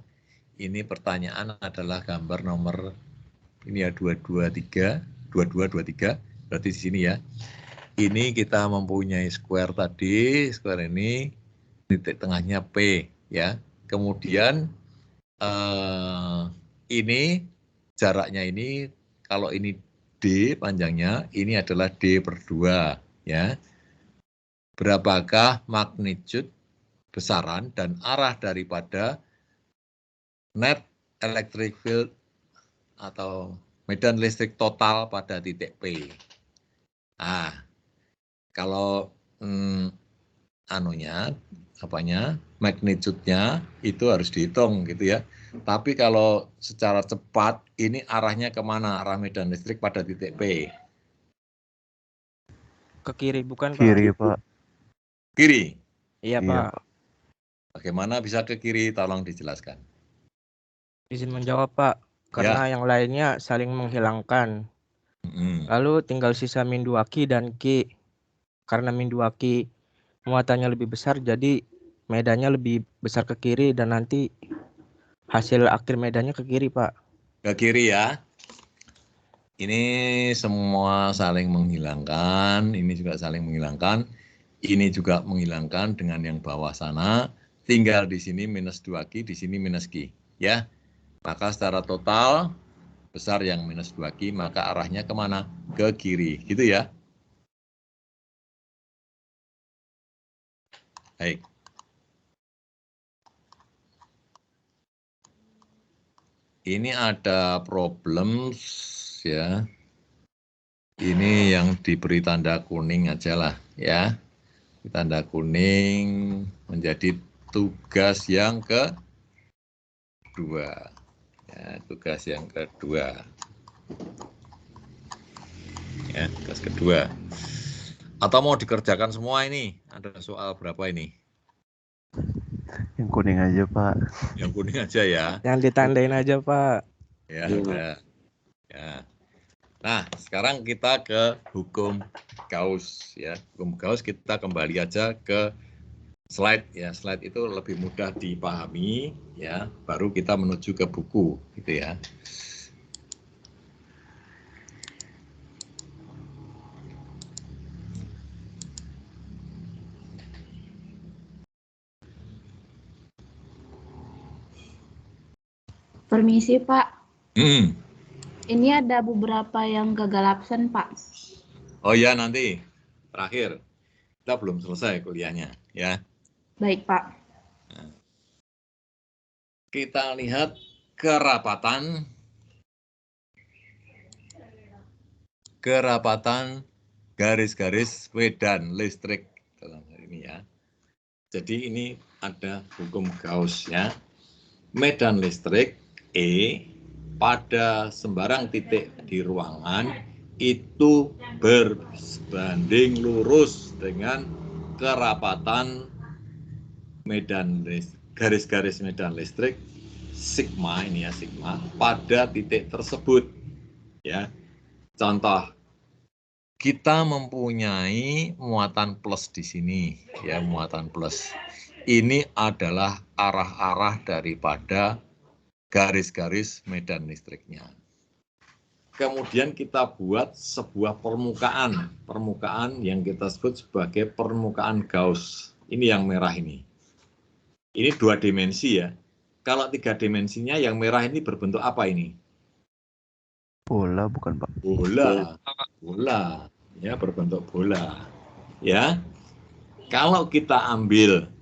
Ini pertanyaan adalah gambar nomor ini ya 2223 berarti di sini ya. Ini kita mempunyai square tadi, square ini titik tengahnya P ya. Kemudian ini jaraknya ini kalau ini D panjangnya ini adalah D per 2 ya. Berapakah magnitude besaran dan arah daripada net electric field atau medan listrik total pada titik P. Nah, kalau magnitude-nya itu harus dihitung gitu ya. Tapi kalau secara cepat ini arahnya kemana arah medan listrik pada titik P? Ke kiri bukan Pak? Kiri, Pak. Kiri. Iya Iya, Pak. Bagaimana bisa ke kiri? Tolong dijelaskan. Izin menjawab Pak. Karena yang lainnya saling menghilangkan. Lalu tinggal sisa min 2Q dan Q. Karena min 2Q muatannya lebih besar, jadi medannya lebih besar ke kiri dan nanti hasil akhir medannya ke kiri Pak. Ke kiri ya. Ini semua saling menghilangkan, ini juga saling menghilangkan, ini juga menghilangkan dengan yang bawah sana. Tinggal di sini minus 2Q, di sini minus Q. Ya, maka secara total besar yang minus 2Q, maka arahnya kemana? Ke kiri, gitu ya. Baik. Ini ada problem ya. Ini yang diberi tanda kuning aja lah ya. Tanda kuning menjadi tugas yang kedua. Ya, tugas yang kedua. Ya, tugas kedua. Atau mau dikerjakan semua ini? Ada soal berapa ini? Yang kuning aja, Pak. Yang kuning aja ya. Yang ditandain aja Pak. Ya, ya. Ya. Nah, sekarang kita ke hukum Gauss ya. Hukum Gauss kita kembali aja ke slide ya. Slide itu lebih mudah dipahami ya. Baru kita menuju ke buku gitu ya. Permisi, Pak. Hmm. Ini ada beberapa yang gagal absen, Pak. Oh ya, nanti terakhir. Kita belum selesai kuliahnya, ya. Baik, Pak. Kita lihat kerapatan garis-garis medan listrik dalam hal ini ya. Jadi ini ada hukum Gauss ya. Medan listrik E pada sembarang titik di ruangan itu berbanding lurus dengan kerapatan medan garis-garis medan listrik sigma ini ya, sigma pada titik tersebut ya. Contoh, kita mempunyai muatan plus di sini ya, muatan plus. Ini adalah arah-arah daripada garis-garis medan listriknya. Kemudian kita buat sebuah permukaan yang kita sebut sebagai permukaan Gauss. Ini yang merah ini. Ini 2 dimensi ya. Kalau 3 dimensinya yang merah ini berbentuk apa ini? Bola bukan, Pak? Bola. Ya, berbentuk bola. Ya. Kalau kita ambil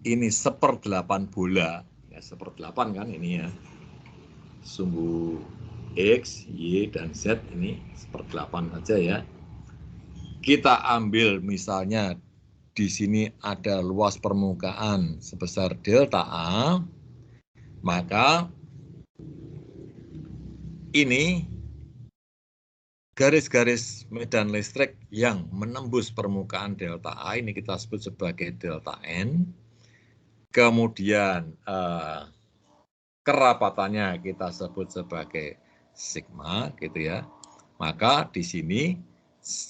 ini 1/8 bola, ya 1/8 kan ini ya. Sumbu X, Y, dan Z ini 1/8 aja ya. Kita ambil misalnya di sini ada luas permukaan sebesar delta A, maka ini garis-garis medan listrik yang menembus permukaan delta A ini kita sebut sebagai delta N. Kemudian kerapatannya kita sebut sebagai sigma gitu ya. Maka di sini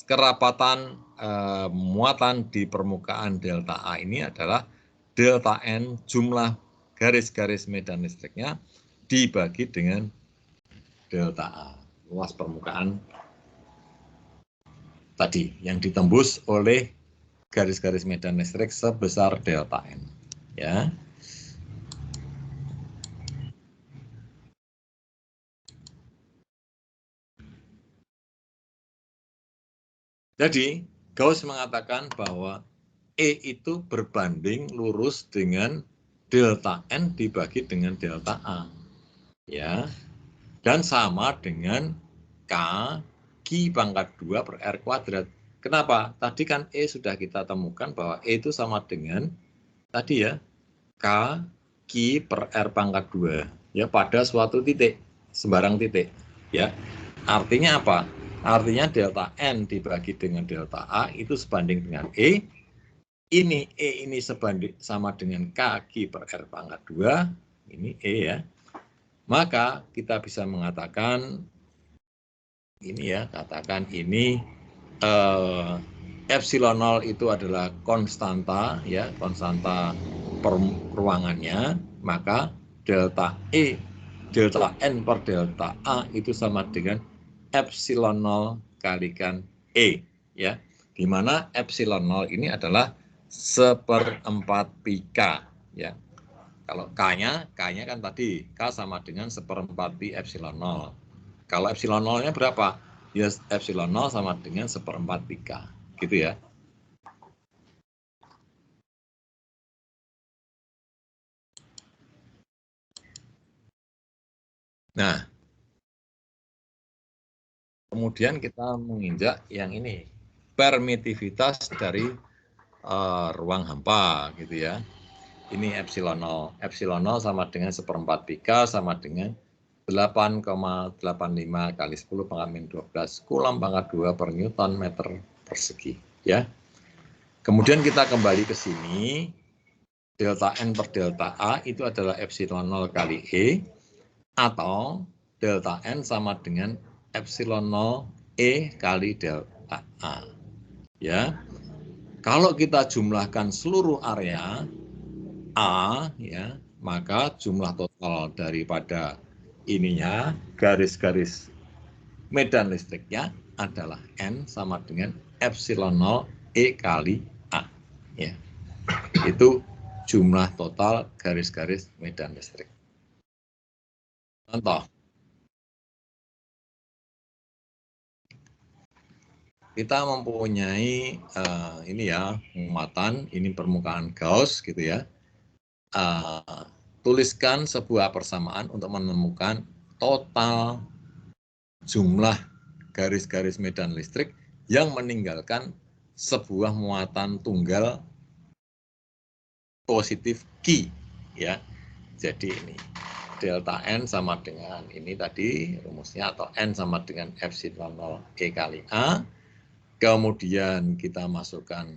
kerapatan muatan di permukaan delta A ini adalah delta N jumlah garis-garis medan listriknya dibagi dengan delta A, luas permukaan tadi yang ditembus oleh garis-garis medan listrik sebesar delta N ya. Jadi Gauss mengatakan bahwa E itu berbanding lurus dengan delta N dibagi dengan delta A ya, dan sama dengan K Q pangkat 2 per R kuadrat. Kenapa? Tadi kan E sudah kita temukan bahwa E itu sama dengan tadi ya, K Q per R pangkat 2 ya, pada suatu titik, sembarang titik ya. Artinya apa? Artinya delta N dibagi dengan delta A itu sebanding dengan E. Ini E ini sebanding sama dengan K Q per R pangkat 2. Ini E ya. Maka kita bisa mengatakan ini ya, katakan ini epsilon 0 itu adalah konstanta ya, konstanta ruangannya, maka delta E, delta N per delta A itu sama dengan epsilon 0 kalikan E ya, di mana epsilon 0 ini adalah 1/4 pi K ya. Kalau K-nya kan tadi K sama dengan 1/4 pi epsilon 0. Kalau epsilon 0-nya berapa? Ya epsilon 0 sama dengan 1/4 pi K, gitu ya. Nah, kemudian kita menginjak yang ini, permitivitas dari ruang hampa, gitu ya. Ini epsilon 0. Epsilon 0 sama dengan 1/4 pi K sama dengan 8,85 kali 10 pangkat -12 Coulomb pangkat 2 per Newton meter persegi ya. Kemudian kita kembali ke sini, delta N per delta A itu adalah epsilon 0 kali E, atau delta N sama dengan epsilon 0 E kali delta A ya. Kalau kita jumlahkan seluruh area A ya, maka jumlah total daripada ininya garis-garis medan listriknya adalah N sama dengan epsilon 0 E kali A ya. Itu jumlah total garis-garis medan listrik. Contoh, kita mempunyai ini ya, muatan, ini permukaan Gauss gitu ya. Tuliskan sebuah persamaan untuk menemukan total jumlah garis-garis medan listrik yang meninggalkan sebuah muatan tunggal positif Q ya. Jadi ini delta N sama dengan ini tadi rumusnya, atau N sama dengan epsilon 0 E kali A. Kemudian kita masukkan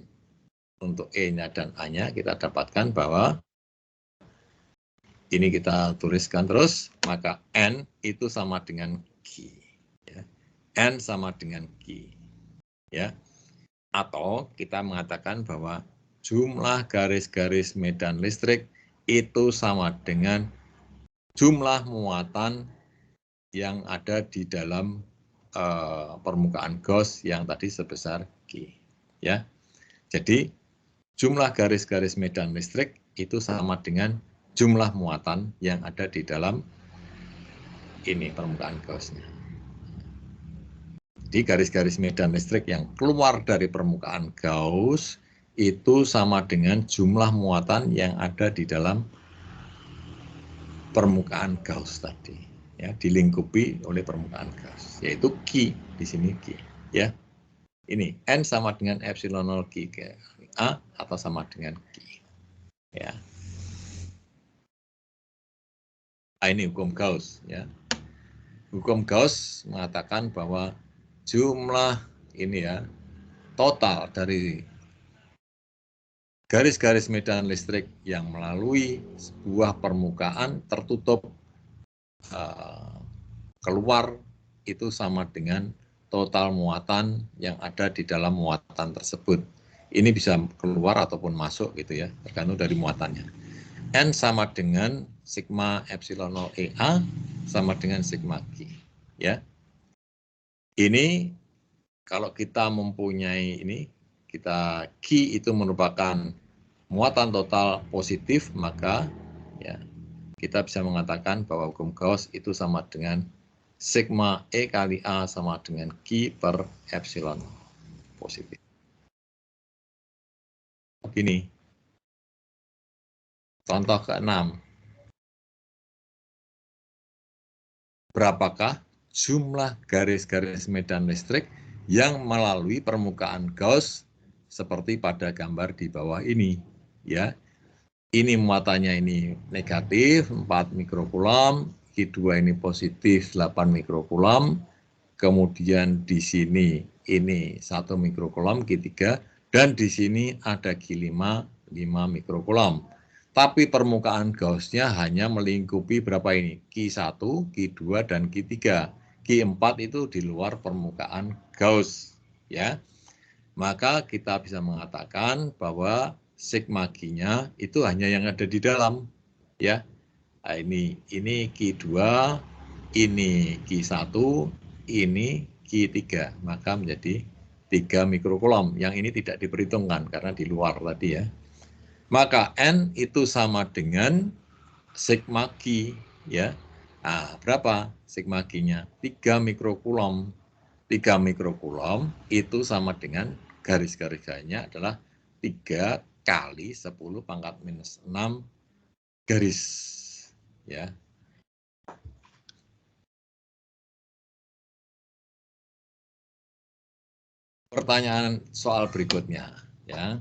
untuk E-nya dan A-nya, kita dapatkan bahwa ini kita tuliskan terus, maka N itu sama dengan Q. Ya. N sama dengan Q. Ya. Atau kita mengatakan bahwa jumlah garis-garis medan listrik itu sama dengan jumlah muatan yang ada di dalam permukaan Gauss yang tadi sebesar Q. Ya. Jadi jumlah garis-garis medan listrik itu sama dengan jumlah muatan yang ada di dalam ini permukaan Gauss-nya. Jadi garis-garis medan listrik yang keluar dari permukaan Gauss itu sama dengan jumlah muatan yang ada di dalam permukaan Gauss tadi. Ya, dilingkupi oleh permukaan Gauss, yaitu Q di sini Q. Ya, ini N sama dengan epsilon 0 Q ke A atau sama dengan Q. Ya, ini hukum Gauss. Ya, hukum Gauss mengatakan bahwa jumlah ini ya total dari garis-garis medan listrik yang melalui sebuah permukaan tertutup keluar itu sama dengan total muatan yang ada di dalam muatan tersebut. Ini bisa keluar ataupun masuk gitu ya, tergantung dari muatannya. N sama dengan sigma epsilon 0 EA sama dengan sigma Q. Ya. Ini kalau kita mempunyai ini, kita Q itu merupakan muatan total positif, maka ya kita bisa mengatakan bahwa hukum Gauss itu sama dengan sigma E kali A sama dengan Q per epsilon positif. Begini, contoh ke-6. Berapakah jumlah garis-garis medan listrik yang melalui permukaan Gauss seperti pada gambar di bawah ini? Ya, ini muatannya ini negatif 4 mikrokulom, Q2 ini positif 8 mikrokulom, kemudian di sini ini 1 mikrokulom Q3, dan di sini ada Q5 5 mikrokulom. Tapi permukaan Gauss-nya hanya melingkupi berapa ini? Q1, Q2, dan Q3. Q4 itu di luar permukaan Gauss, ya. Maka kita bisa mengatakan bahwa sigma Q-nya itu hanya yang ada di dalam, ya. Nah, ini Q2, ini Q1, ini Q3, maka menjadi 3 mikrokulom. Yang ini tidak diperhitungkan karena di luar tadi ya. Maka N itu sama dengan sigma Q, ya. Nah, berapa sigma Q-nya? 3 mikrokulom. 3 mikrokulom itu sama dengan garis-garisnya adalah 3 kali 10 pangkat minus 6 garis, ya. Pertanyaan soal berikutnya, ya.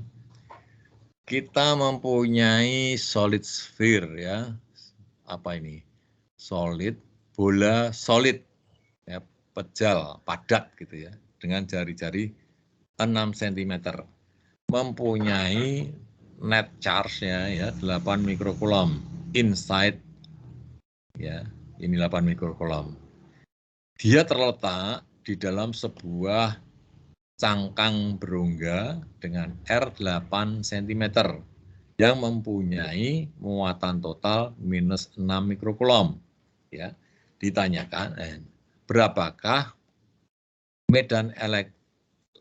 Kita mempunyai solid sphere, ya. Apa ini? Solid, bola solid, ya, pejal, padat gitu ya, dengan jari-jari 6 cm. Mempunyai net charge-nya ya 8 mikrokulom inside, ya, ini 8 mikrokulom. Dia terletak di dalam sebuah cangkang berongga dengan R8 cm yang mempunyai muatan total minus 6 mikrokulom. Ya, ditanyakan berapakah medan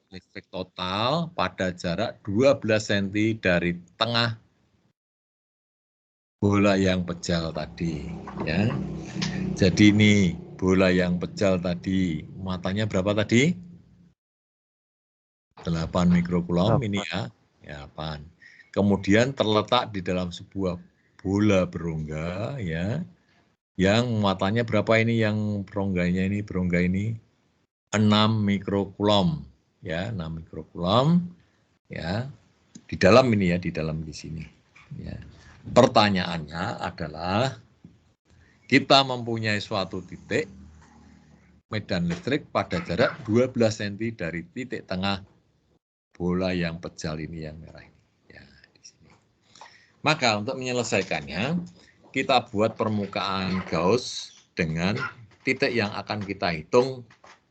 listrik total pada jarak 12 cm dari tengah bola yang pejal tadi, ya. Jadi ini bola yang pejal tadi, muatannya berapa tadi? 8 mikrokulom ini ya. 8. Kemudian terletak di dalam sebuah bola berongga ya. Yang muatannya berapa ini yang berongganya ini? Berongga ini 6 mikrokulom ya, 6 mikrokulom ya. Di dalam ini ya, di dalam di sini ya. Pertanyaannya adalah kita mempunyai suatu titik medan listrik pada jarak 12 cm dari titik tengah bola yang pejal ini yang merah ini. Ya, di sini. Maka untuk menyelesaikannya, kita buat permukaan Gauss dengan titik yang akan kita hitung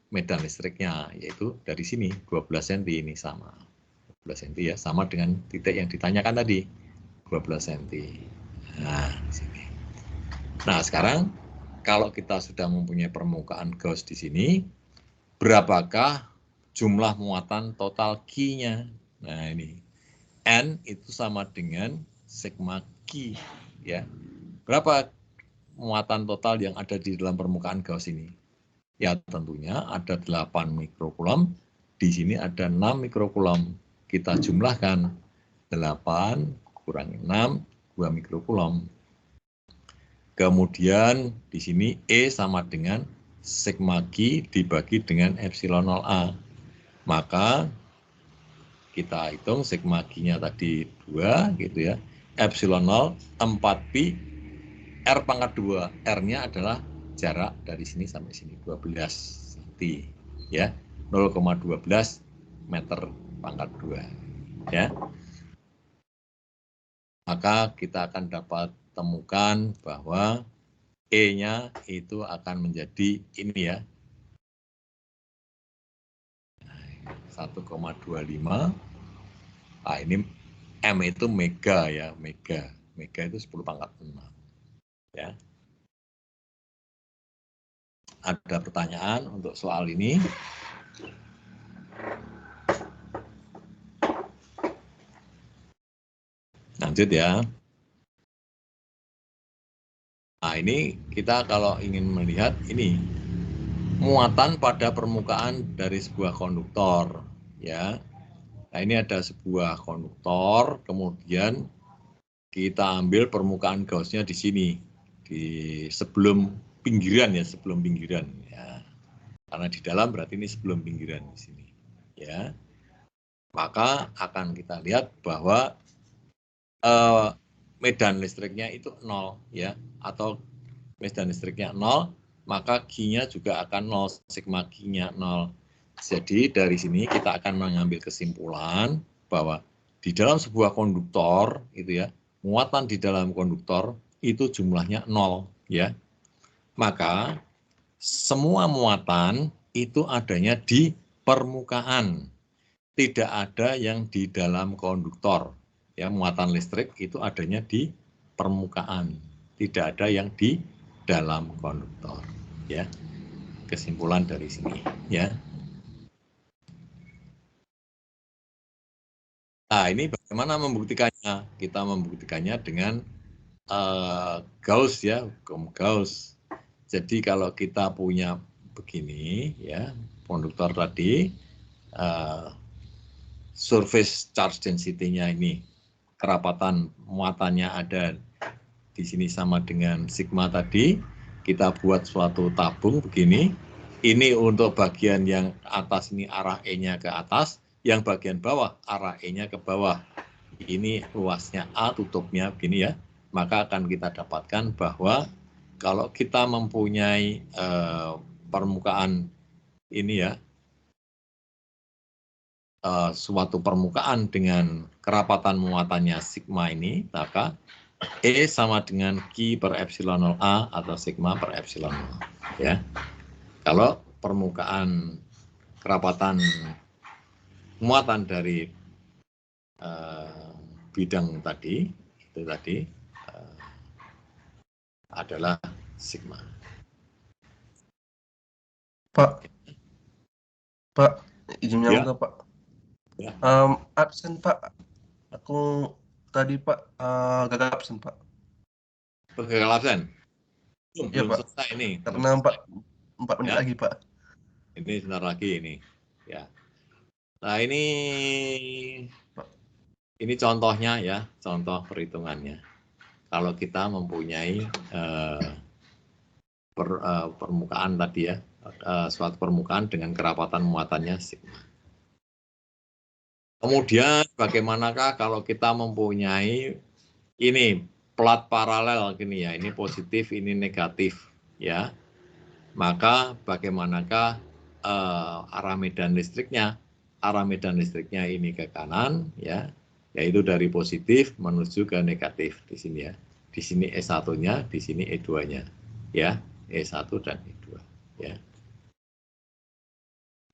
medan listriknya, yaitu dari sini 12 cm ini sama. 12 cm ya, sama dengan titik yang ditanyakan tadi, 12 cm. Nah, di sini. Nah, sekarang kalau kita sudah mempunyai permukaan Gauss di sini, berapakah jumlah muatan total Q-nya? Nah, ini. N itu sama dengan sigma Q, ya. Berapa muatan total yang ada di dalam permukaan Gauss ini? Ya, tentunya ada 8 mikrokulom. Di sini ada 6 mikrokulom. Kita jumlahkan 8 kurangi 6, 2 mikrokulom. Kemudian di sini E sama dengan sigma Q dibagi dengan epsilon 0A. Maka kita hitung sigma Q-nya tadi 2 gitu ya. Epsilon 0 4pi R pangkat 2. R-nya adalah jarak dari sini sampai sini 12 cm ya. 0,12 meter pangkat 2 ya. Maka kita akan dapat temukan bahwa E-nya itu akan menjadi ini ya, 1,25. Nah, ini M itu mega ya, mega. Mega itu 10 pangkat 6. Ya. Ada pertanyaan untuk soal ini? Lanjut ya. Nah, ini kita kalau ingin melihat ini muatan pada permukaan dari sebuah konduktor ya. Nah, ini ada sebuah konduktor, kemudian kita ambil permukaan Gauss-nya di sini, di sebelum pinggiran ya, sebelum pinggiran ya. Karena di dalam berarti ini sebelum pinggiran di sini ya. Maka akan kita lihat bahwa medan listriknya itu 0 ya, atau medan listriknya 0, maka Q-nya juga akan 0, sigma Q-nya 0. Jadi dari sini kita akan mengambil kesimpulan bahwa di dalam sebuah konduktor itu ya, muatan di dalam konduktor itu jumlahnya 0 ya. Maka semua muatan itu adanya di permukaan. Tidak ada yang di dalam konduktor. Ya, muatan listrik itu adanya di permukaan, tidak ada yang di dalam konduktor. Ya, kesimpulan dari sini. Ya. Nah, ini bagaimana membuktikannya? Kita membuktikannya dengan Gauss ya, hukum Gauss. Jadi kalau kita punya begini, ya, konduktor tadi, surface charge density-nya ini, kerapatan muatannya ada di sini sama dengan sigma tadi, kita buat suatu tabung begini, ini untuk bagian yang atas ini arah E-nya ke atas, yang bagian bawah arah E-nya ke bawah. Ini luasnya A, tutupnya begini ya, maka akan kita dapatkan bahwa kalau kita mempunyai permukaan ini ya, suatu permukaan dengan kerapatan muatannya sigma ini, maka E sama dengan Q per epsilon 0A atau sigma per epsilon 0. Ya. Kalau permukaan kerapatan muatan dari bidang tadi, itu tadi adalah sigma. Pak, izin Ya. nyambung Pak. Ya. Absen Pak. Aku tadi Pak gagal absen Pak. Gagal absen? Iya, Belum Pak. selesai ini. Karena 4 menit Ya. lagi, Pak. Ini sebentar lagi ini. Ya. Nah, ini contohnya ya, contoh perhitungannya. Kalau kita mempunyai permukaan tadi ya, suatu permukaan dengan kerapatan muatannya sigma. Kemudian bagaimanakah kalau kita mempunyai ini plat paralel gini ya, ini positif, ini negatif ya. Maka bagaimanakah arah medan listriknya? Arah medan listriknya ini ke kanan ya, yaitu dari positif menuju ke negatif di sini ya. Di sini E1-nya, di sini E2-nya ya, E1 dan E2 ya.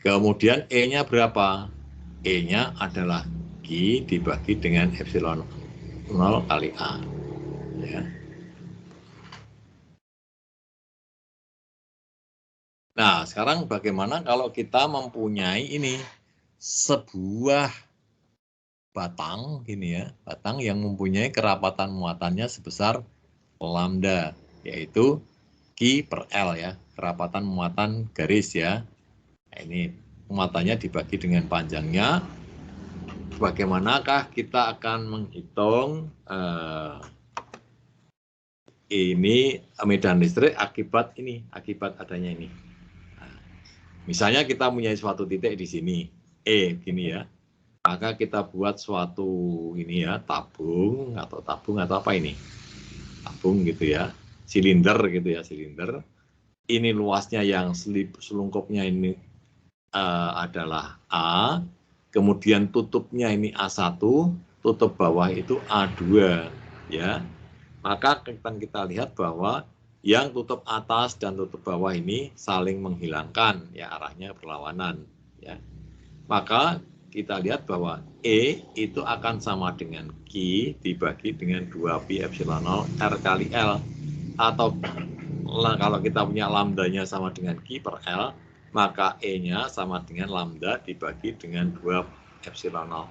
Kemudian E-nya berapa? E-nya adalah Q dibagi dengan epsilon 0 kali A ya. Nah, sekarang bagaimana kalau kita mempunyai ini sebuah batang gini ya, batang yang mempunyai kerapatan muatannya sebesar lambda, yaitu Q per L ya, kerapatan muatan garis ya. Nah, ini muatannya dibagi dengan panjangnya. Bagaimanakah kita akan menghitung ini medan listrik akibat adanya ini. Nah, misalnya kita punya suatu titik di sini, E gini ya. Maka kita buat suatu ini ya, tabung atau apa ini? Tabung gitu ya. Silinder gitu ya, silinder. Ini luasnya yang selungkupnya ini adalah A. Kemudian tutupnya ini A1, tutup bawah itu A2 ya. Maka kita lihat bahwa yang tutup atas dan tutup bawah ini saling menghilangkan ya, arahnya berlawanan ya. Maka kita lihat bahwa E itu akan sama dengan Q dibagi dengan 2pi epsilon 0 R kali L. Atau kalau kita punya lambdanya sama dengan Q per L, maka E-nya sama dengan lambda dibagi dengan 2 epsilon 0.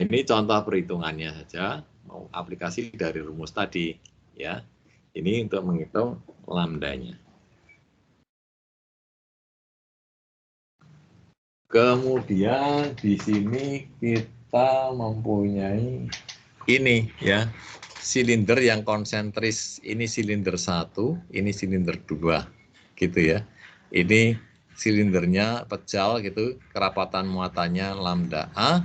Ini contoh perhitungannya saja, mau aplikasi dari rumus tadi ya. Ini untuk menghitung lambdanya. Kemudian di sini kita mempunyai ini ya, silinder yang konsentris. Ini silinder 1, ini silinder 2 gitu ya. Ini silindernya pejal gitu, kerapatan muatannya lambda A.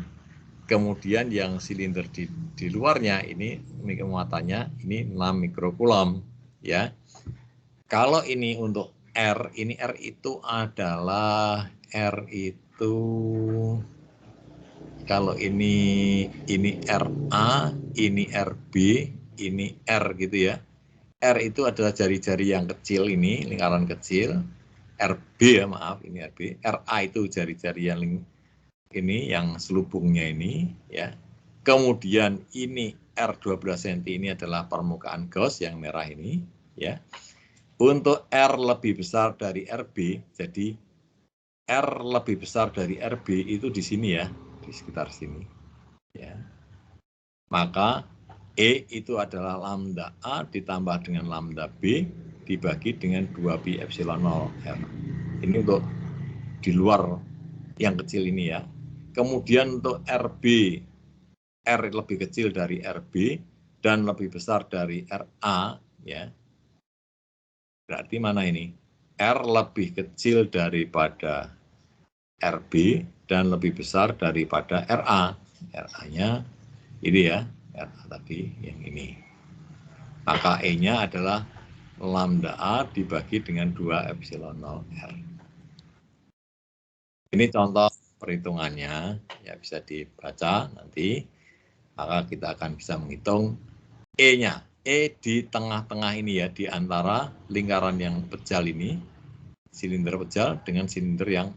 Kemudian yang silinder di luarnya ini muatannya ini 6 mikrokulom ya. Kalau ini untuk R, ini R itu adalah kalau ini RA, ini RB, ini R gitu ya. R itu adalah jari-jari yang kecil ini, lingkaran kecil. RB ya, maaf, ini RB. RA itu jari-jari yang ini, yang selubungnya ini ya. Kemudian ini R12 cm ini adalah permukaan Gauss yang merah ini ya. Untuk R lebih besar dari RB, jadi R lebih besar dari RB itu di sini ya, di sekitar sini. Ya. Maka E itu adalah lambda A ditambah dengan lambda B dibagi dengan 2pi epsilon 0 R. Ini untuk di luar yang kecil ini ya. Kemudian untuk RB, R lebih kecil dari RB dan lebih besar dari RA ya. Berarti mana ini? R lebih kecil daripada RB dan lebih besar daripada RA. RA-nya ini ya, RA tadi yang ini. Maka E-nya adalah lambda A dibagi dengan 2 epsilon 0 R. Ini contoh perhitungannya, ya bisa dibaca nanti. Maka kita akan bisa menghitung E-nya. E di tengah-tengah ini ya, di antara lingkaran yang pejal ini, silinder pejal dengan silinder yang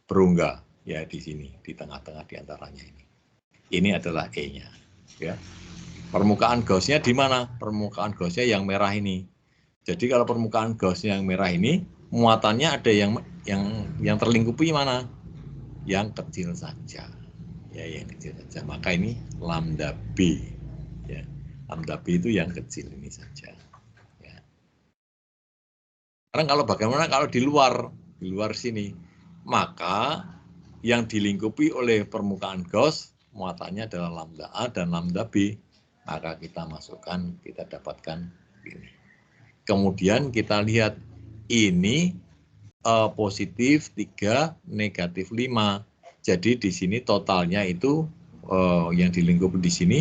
berungga ya di sini, di tengah-tengah di antaranya ini. Ini adalah E-nya ya. Permukaan Gauss-nya di mana? Permukaan Gauss-nya yang merah ini. Jadi kalau permukaan Gauss-nya yang merah ini, muatannya ada yang terlingkupi mana? Yang kecil saja. Ya, yang kecil saja. Maka ini lambda B Lambda B itu yang kecil ini saja. Ya. Sekarang kalau bagaimana kalau di luar sini, maka yang dilingkupi oleh permukaan Gauss muatannya adalah lambda A dan lambda B. Maka kita masukkan, kita dapatkan ini. Kemudian kita lihat ini positif 3, negatif 5. Jadi di sini totalnya itu yang dilingkupi di sini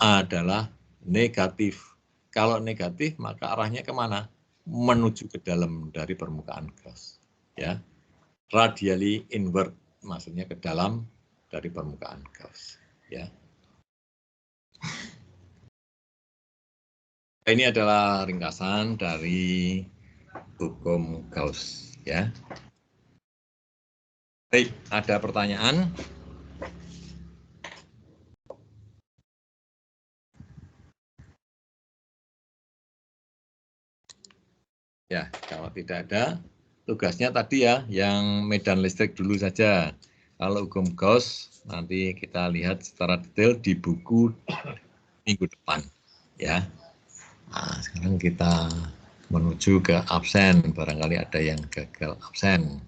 adalah negatif. Kalau negatif maka arahnya kemana? Menuju ke dalam dari permukaan Gauss. Ya, radially inward, maksudnya ke dalam dari permukaan Gauss. Ya. Ini adalah ringkasan dari hukum Gauss. Ya. Baik, ada pertanyaan? Ya, kalau tidak ada, tugasnya tadi ya, yang medan listrik dulu saja. Kalau hukum Gauss, nanti kita lihat secara detail di buku minggu depan. Ya. Nah, sekarang kita menuju ke absen, barangkali ada yang gagal absen.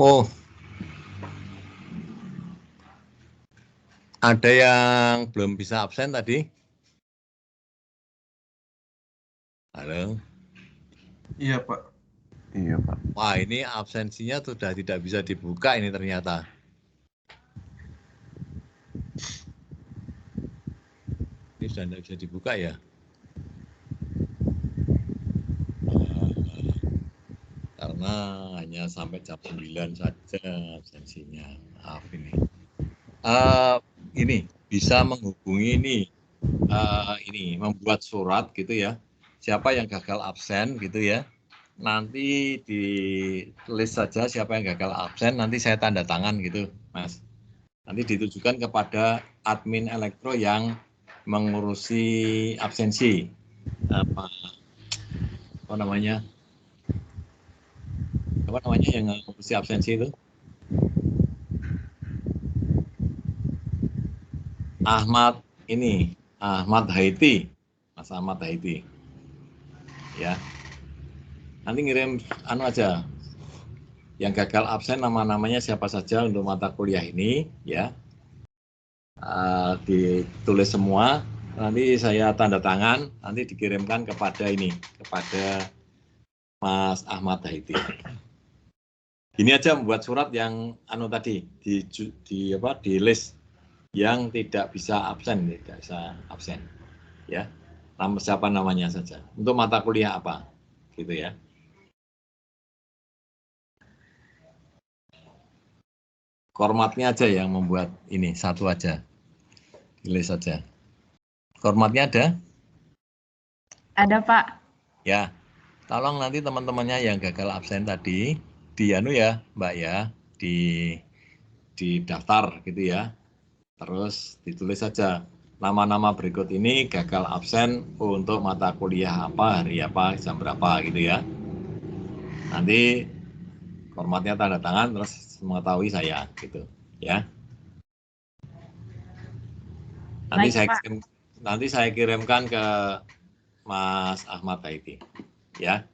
Oh, ada yang belum bisa absen tadi? Halo? Iya, Pak. Iya, Pak. Wah, ini absensinya sudah tidak bisa dibuka ini ternyata. Ini sudah tidak bisa dibuka ya? Karena hanya sampai jam 9 saja absensinya. Maaf ini. Ini bisa menghubungi ini membuat surat gitu ya. Siapa yang gagal absen gitu ya. Nanti ditulis saja siapa yang gagal absen, nanti saya tanda tangan gitu, Mas. Nanti ditujukan kepada admin elektro yang mengurusi absensi. Apa namanya? Apa namanya yang mengurusi absensi itu? Ahmad Haiti. Mas Ahmad Haiti. Ya. Nanti ngirim aja. Yang gagal absen nama-namanya siapa saja untuk mata kuliah ini ya. Ditulis semua, nanti saya tanda tangan, nanti dikirimkan kepada Mas Ahmad Haiti. Ini aja membuat surat yang tadi di list yang tidak bisa absen, ya. Siapa namanya saja. Untuk mata kuliah apa, gitu ya. Formatnya aja yang membuat ini satu aja, tulis saja. Formatnya ada? Ada, Pak. Ya, tolong nanti teman-temannya yang gagal absen tadi Mbak ya, di daftar gitu ya. Terus ditulis saja nama-nama berikut ini gagal absen untuk mata kuliah apa, hari apa, jam berapa gitu ya. Nanti formatnya tanda tangan terus mengetahui saya gitu ya. Nanti saya kirimkan ke Mas Ahmad Haiti ya.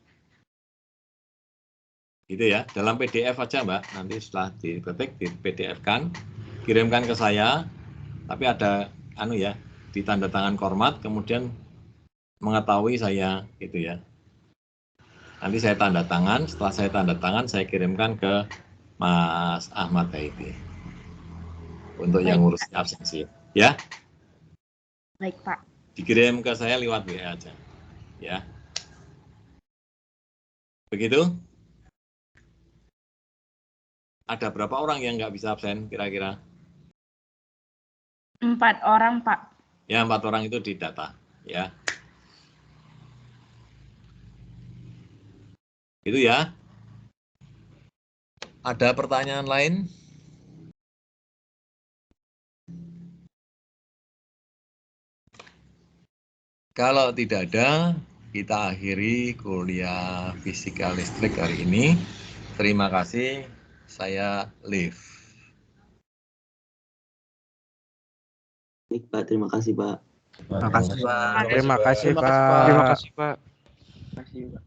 Gitu ya, dalam PDF aja Mbak, nanti setelah diketik di PDF kan, kirimkan ke saya, tapi ada ditanda tangan format, kemudian mengetahui saya gitu ya. Nanti saya tanda tangan, setelah saya tanda tangan saya kirimkan ke Mas Ahmad Haiti. Untuk yang ngurus absensi. Ya, Baik, Pak. dikirim ke saya lewat WA aja. Ya. Begitu? Ada berapa orang yang nggak bisa absen kira-kira? 4 orang, Pak. Ya, 4 orang itu didata. Ya. Itu ya. Ada pertanyaan lain? Kalau tidak ada, kita akhiri kuliah fisika listrik hari ini. Terima kasih. Saya leave. Baik, Pak. Terima kasih, Pak. Terima kasih, Pak. Terima kasih, Terima kasih, Pak. Pak. Terima kasih, Pak. Terima kasih, Pak.